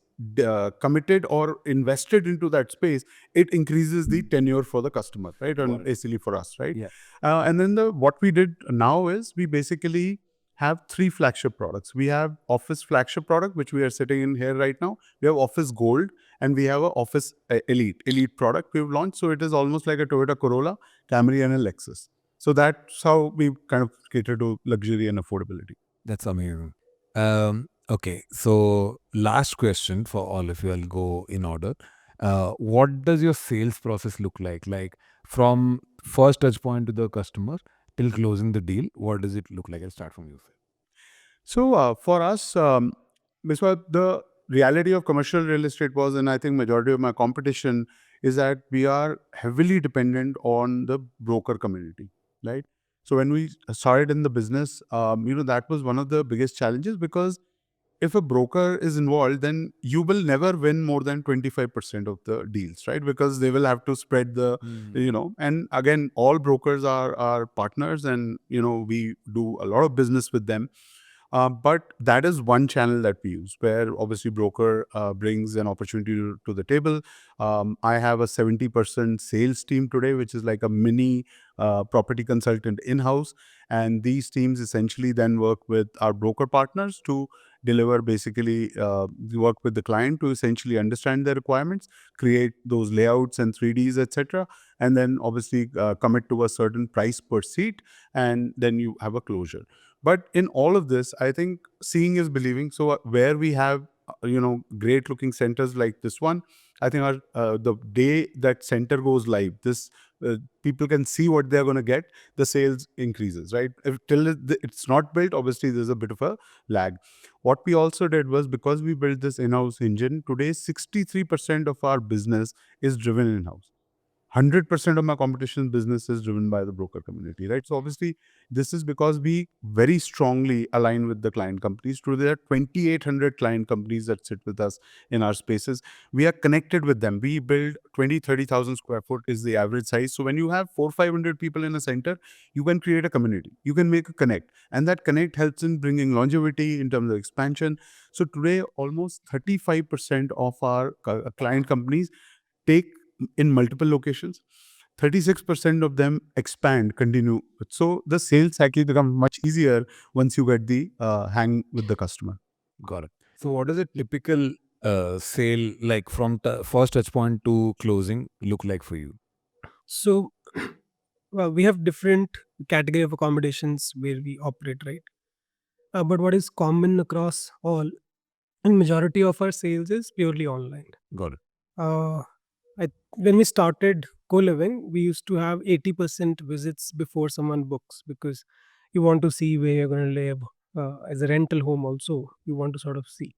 S5: committed or invested into that space, it increases the tenure for the customer, right? And basically for us, right?
S1: Yeah.
S5: And then what we did now is we basically have three flagship products. We have Office flagship product, which we are sitting in here right now. We have Office Gold, and we have a Office Elite product we've launched. So it is almost like a Toyota Corolla, Camry, and a Lexus. So that's how we kind of cater to luxury and affordability.
S1: That's amazing. Okay, so last question for all of you. I'll go in order. What does your sales process look like? Like from first touch point to the customer till closing the deal, what does it look like? I'll start from you, sir.
S5: So for us, Biswa, the reality of commercial real estate was, and I think majority of my competition is that we are heavily dependent on the broker community, right? So when we started in the business, that was one of the biggest challenges, because if a broker is involved, then you will never win more than 25% of the deals, right? Because they will have to spread and again, all brokers are our partners, and, we do a lot of business with them. But that is one channel that we use, where obviously broker brings an opportunity to the table. I have a 70% sales team today, which is like a mini property consultant in-house. And these teams essentially then work with our broker partners to deliver, basically work with the client to essentially understand their requirements, create those layouts and 3Ds, etc. And then obviously commit to a certain price per seat, and then you have a closure. But in all of this, I think seeing is believing. So where we have great looking centers like this one, I think the day that center goes live, this people can see what they're going to get, the sales increases, right? If till it's not built, obviously there's a bit of a lag. What we also did was, because we built this in-house engine, today 63% of our business is driven in-house. 100% of my competition business is driven by the broker community, right? So obviously, this is because we very strongly align with the client companies. Today, there are 2,800 client companies that sit with us in our spaces. We are connected with them. We build 20, 30,000 square foot is the average size. So when you have 500 people in a center, you can create a community. You can make a connect. And that connect helps in bringing longevity in terms of expansion. So today, almost 35% of our client companies take in multiple locations. 36% of them expand, continue. So the sales cycle becomes much easier once you get the hang with the customer.
S1: Got it. So, what does a typical sale, like from first touch point to closing, look like for you?
S2: So, well, we have different category of accommodations where we operate, right? But what is common across all, and majority of our sales is purely online.
S1: Got it.
S2: Uh, when we started co-living, we used to have 80% visits before someone books, because you want to see where you're going to live. As a rental home also, you want to sort of see.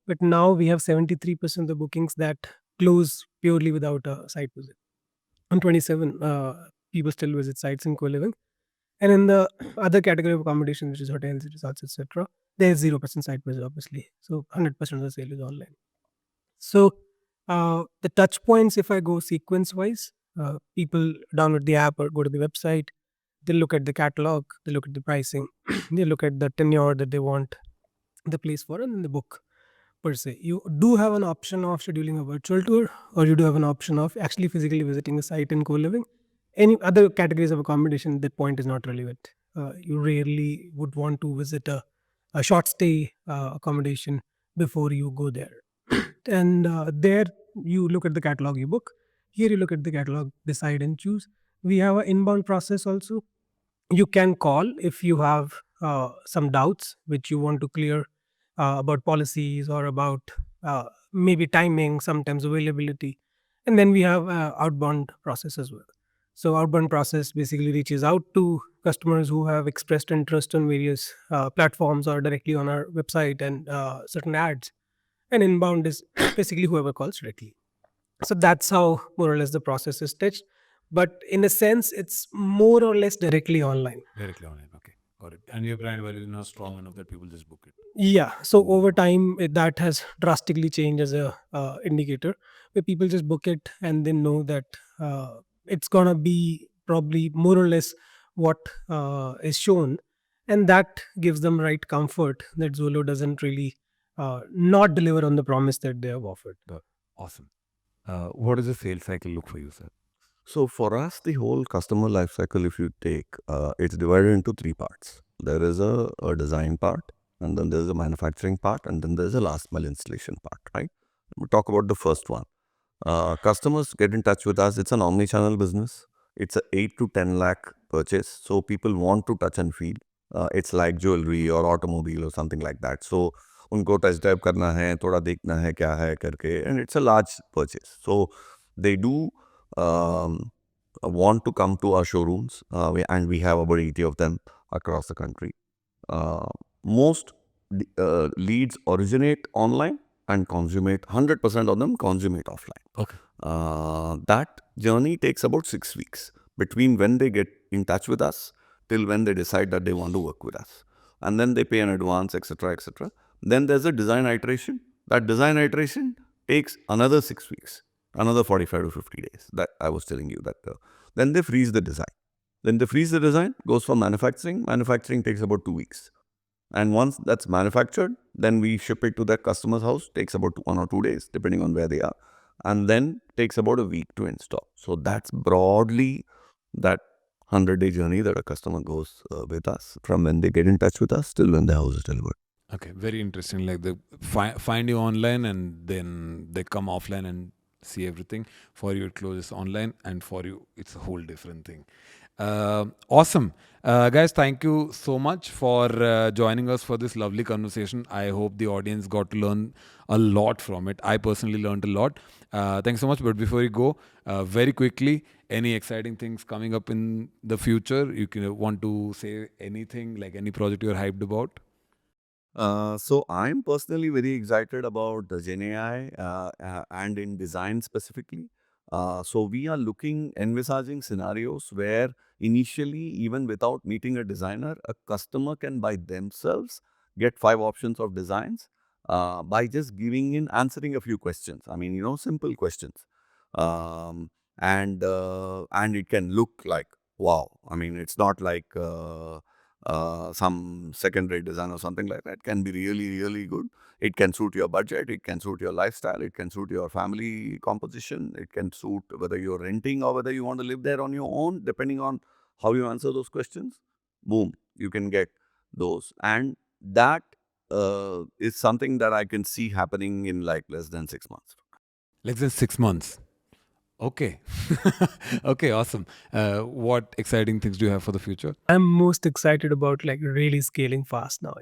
S2: But now we have 73% of the bookings that close purely without a site visit. On 27, people still visit sites in co-living. And in the other category of accommodation, which is hotels, resorts, etc., there's 0% site visit, obviously. So 100% of the sale is online. So the touch points, if I go sequence wise, people download the app or go to the website. They look at the catalog, they look at the pricing, they look at the tenure that they want the place for, and then the book per se. You do have an option of scheduling a virtual tour, or you do have an option of actually physically visiting the site and co-living. Any other categories of accommodation, that point is not relevant. You rarely would want to visit a short stay accommodation before you go there. And there you look at the catalog, you book. Here you look at the catalog, decide and choose. We have an inbound process also. You can call if you have some doubts which you want to clear about policies or about maybe timing, sometimes availability. And then we have outbound process as well. So outbound process basically reaches out to customers who have expressed interest on various platforms or directly on our website and certain ads. And inbound is basically whoever calls directly. So that's how more or less the process is stitched. But in a sense, it's more or less directly online.
S1: Directly online. Okay. Got it. And your brand value is not strong enough that people just book it.
S2: Yeah. So over time, that has drastically changed as a indicator, where people just book it and they know that it's gonna be probably more or less what is shown, and that gives them right comfort that Zolo doesn't really not deliver on the promise that they have offered.
S1: Awesome. What does the sales cycle look for you, sir?
S3: So for us, the whole customer life cycle, if you take, it's divided into three parts. There is a design part, and then there's a manufacturing part, and then there's a last mile installation part, right? We'll talk about the first one. Customers get in touch with us. It's an omni-channel business. It's a 8 to 10 lakh purchase. So people want to touch and feel. It's like jewelry or automobile or something like that. So उनको touch drive करना है, थोड़ा देखना है क्या है करके, and it's a large purchase. So they do want to come to our showrooms, and we have about 80 of them across the country. Most leads originate online and consummate 100% of them consummate offline.
S1: Okay.
S3: That journey takes about 6 weeks between when they get in touch with us till when they decide that they want to work with us, and then they pay an advance, etc., etc. Then there's a design iteration. That design iteration takes another 6 weeks, another 45 to 50 days. That I was telling you that. Then they freeze the design. Then they freeze the design, goes for manufacturing. Manufacturing takes about 2 weeks. And once that's manufactured, then we ship it to that customer's house. Takes about 1 or 2 days, depending on where they are. And then takes about a week to install. So that's broadly that 100-day journey that a customer goes with us from when they get in touch with us till when the house is delivered.
S1: Okay, very interesting. Like they find you online and then they come offline and see everything. For you, it closes online, and for you, it's a whole different thing. Awesome. Guys, thank you so much for joining us for this lovely conversation. I hope the audience got to learn a lot from it. I personally learned a lot. Thanks so much. But before you go, very quickly, any exciting things coming up in the future? You can want to say anything, like any project you're hyped about?
S3: So I'm personally very excited about the Gen AI and in design specifically. So we are envisaging scenarios where initially, even without meeting a designer, a customer can by themselves get 5 options of designs by just answering a few questions. I mean, simple questions. And it can look like, wow. I mean, it's not like some second-rate design or something like that. It can be really, really good. It can suit your budget. It can suit your lifestyle. It can suit your family composition. It can suit whether you're renting or whether you want to live there on your own, depending on how you answer those questions. Boom, you can get those. And that is something that I can see happening in like less than 6 months.
S1: Less than 6 months. Okay. Okay, awesome. What exciting things do you have for the future?
S2: I'm most excited about like really scaling fast now.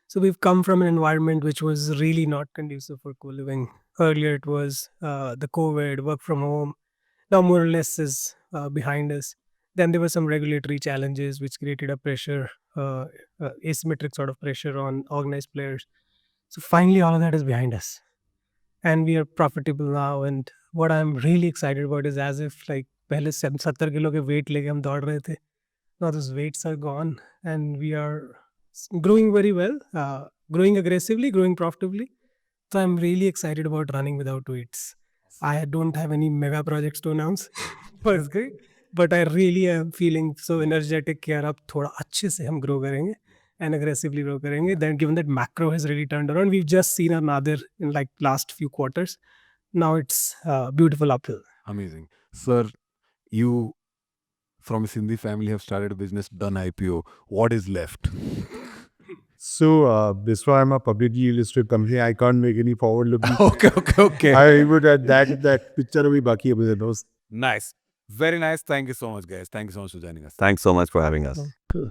S2: So we've come from an environment which was really not conducive for co-living. Earlier it was the COVID, work from home. Now more or less is behind us. Then there were some regulatory challenges which created a pressure, asymmetric sort of pressure on organized players. So finally all of that is behind us. And we are profitable now. And what I'm really excited about is as if like पहले 70 kilo के weight लेके हम दौड़ रहे थे. Now those weights are gone and we are growing very well, growing aggressively, growing profitably. So I'm really excited about running without weights. I don't have any mega projects to announce first grade, but I really am feeling so energetic कि यार अब थोड़ा अच्छे से हम grow करेंगे and aggressively grow करेंगे. Then given that macro has really turned around, we've just seen a nadir in like last few quarters. Now it's beautiful uphill.
S1: Amazing. Sir, you from a Sindhi family have started a business, done IPO. What is left?
S5: So, Biswa, I'm a publicly listed company. I can't make any forward-looking.
S1: Okay.
S5: I would add that picture will be baki abhi those.
S1: Nice. Very nice. Thank you so much, guys. Thank you so much for joining us.
S3: Thanks so much for having us.
S2: Cool.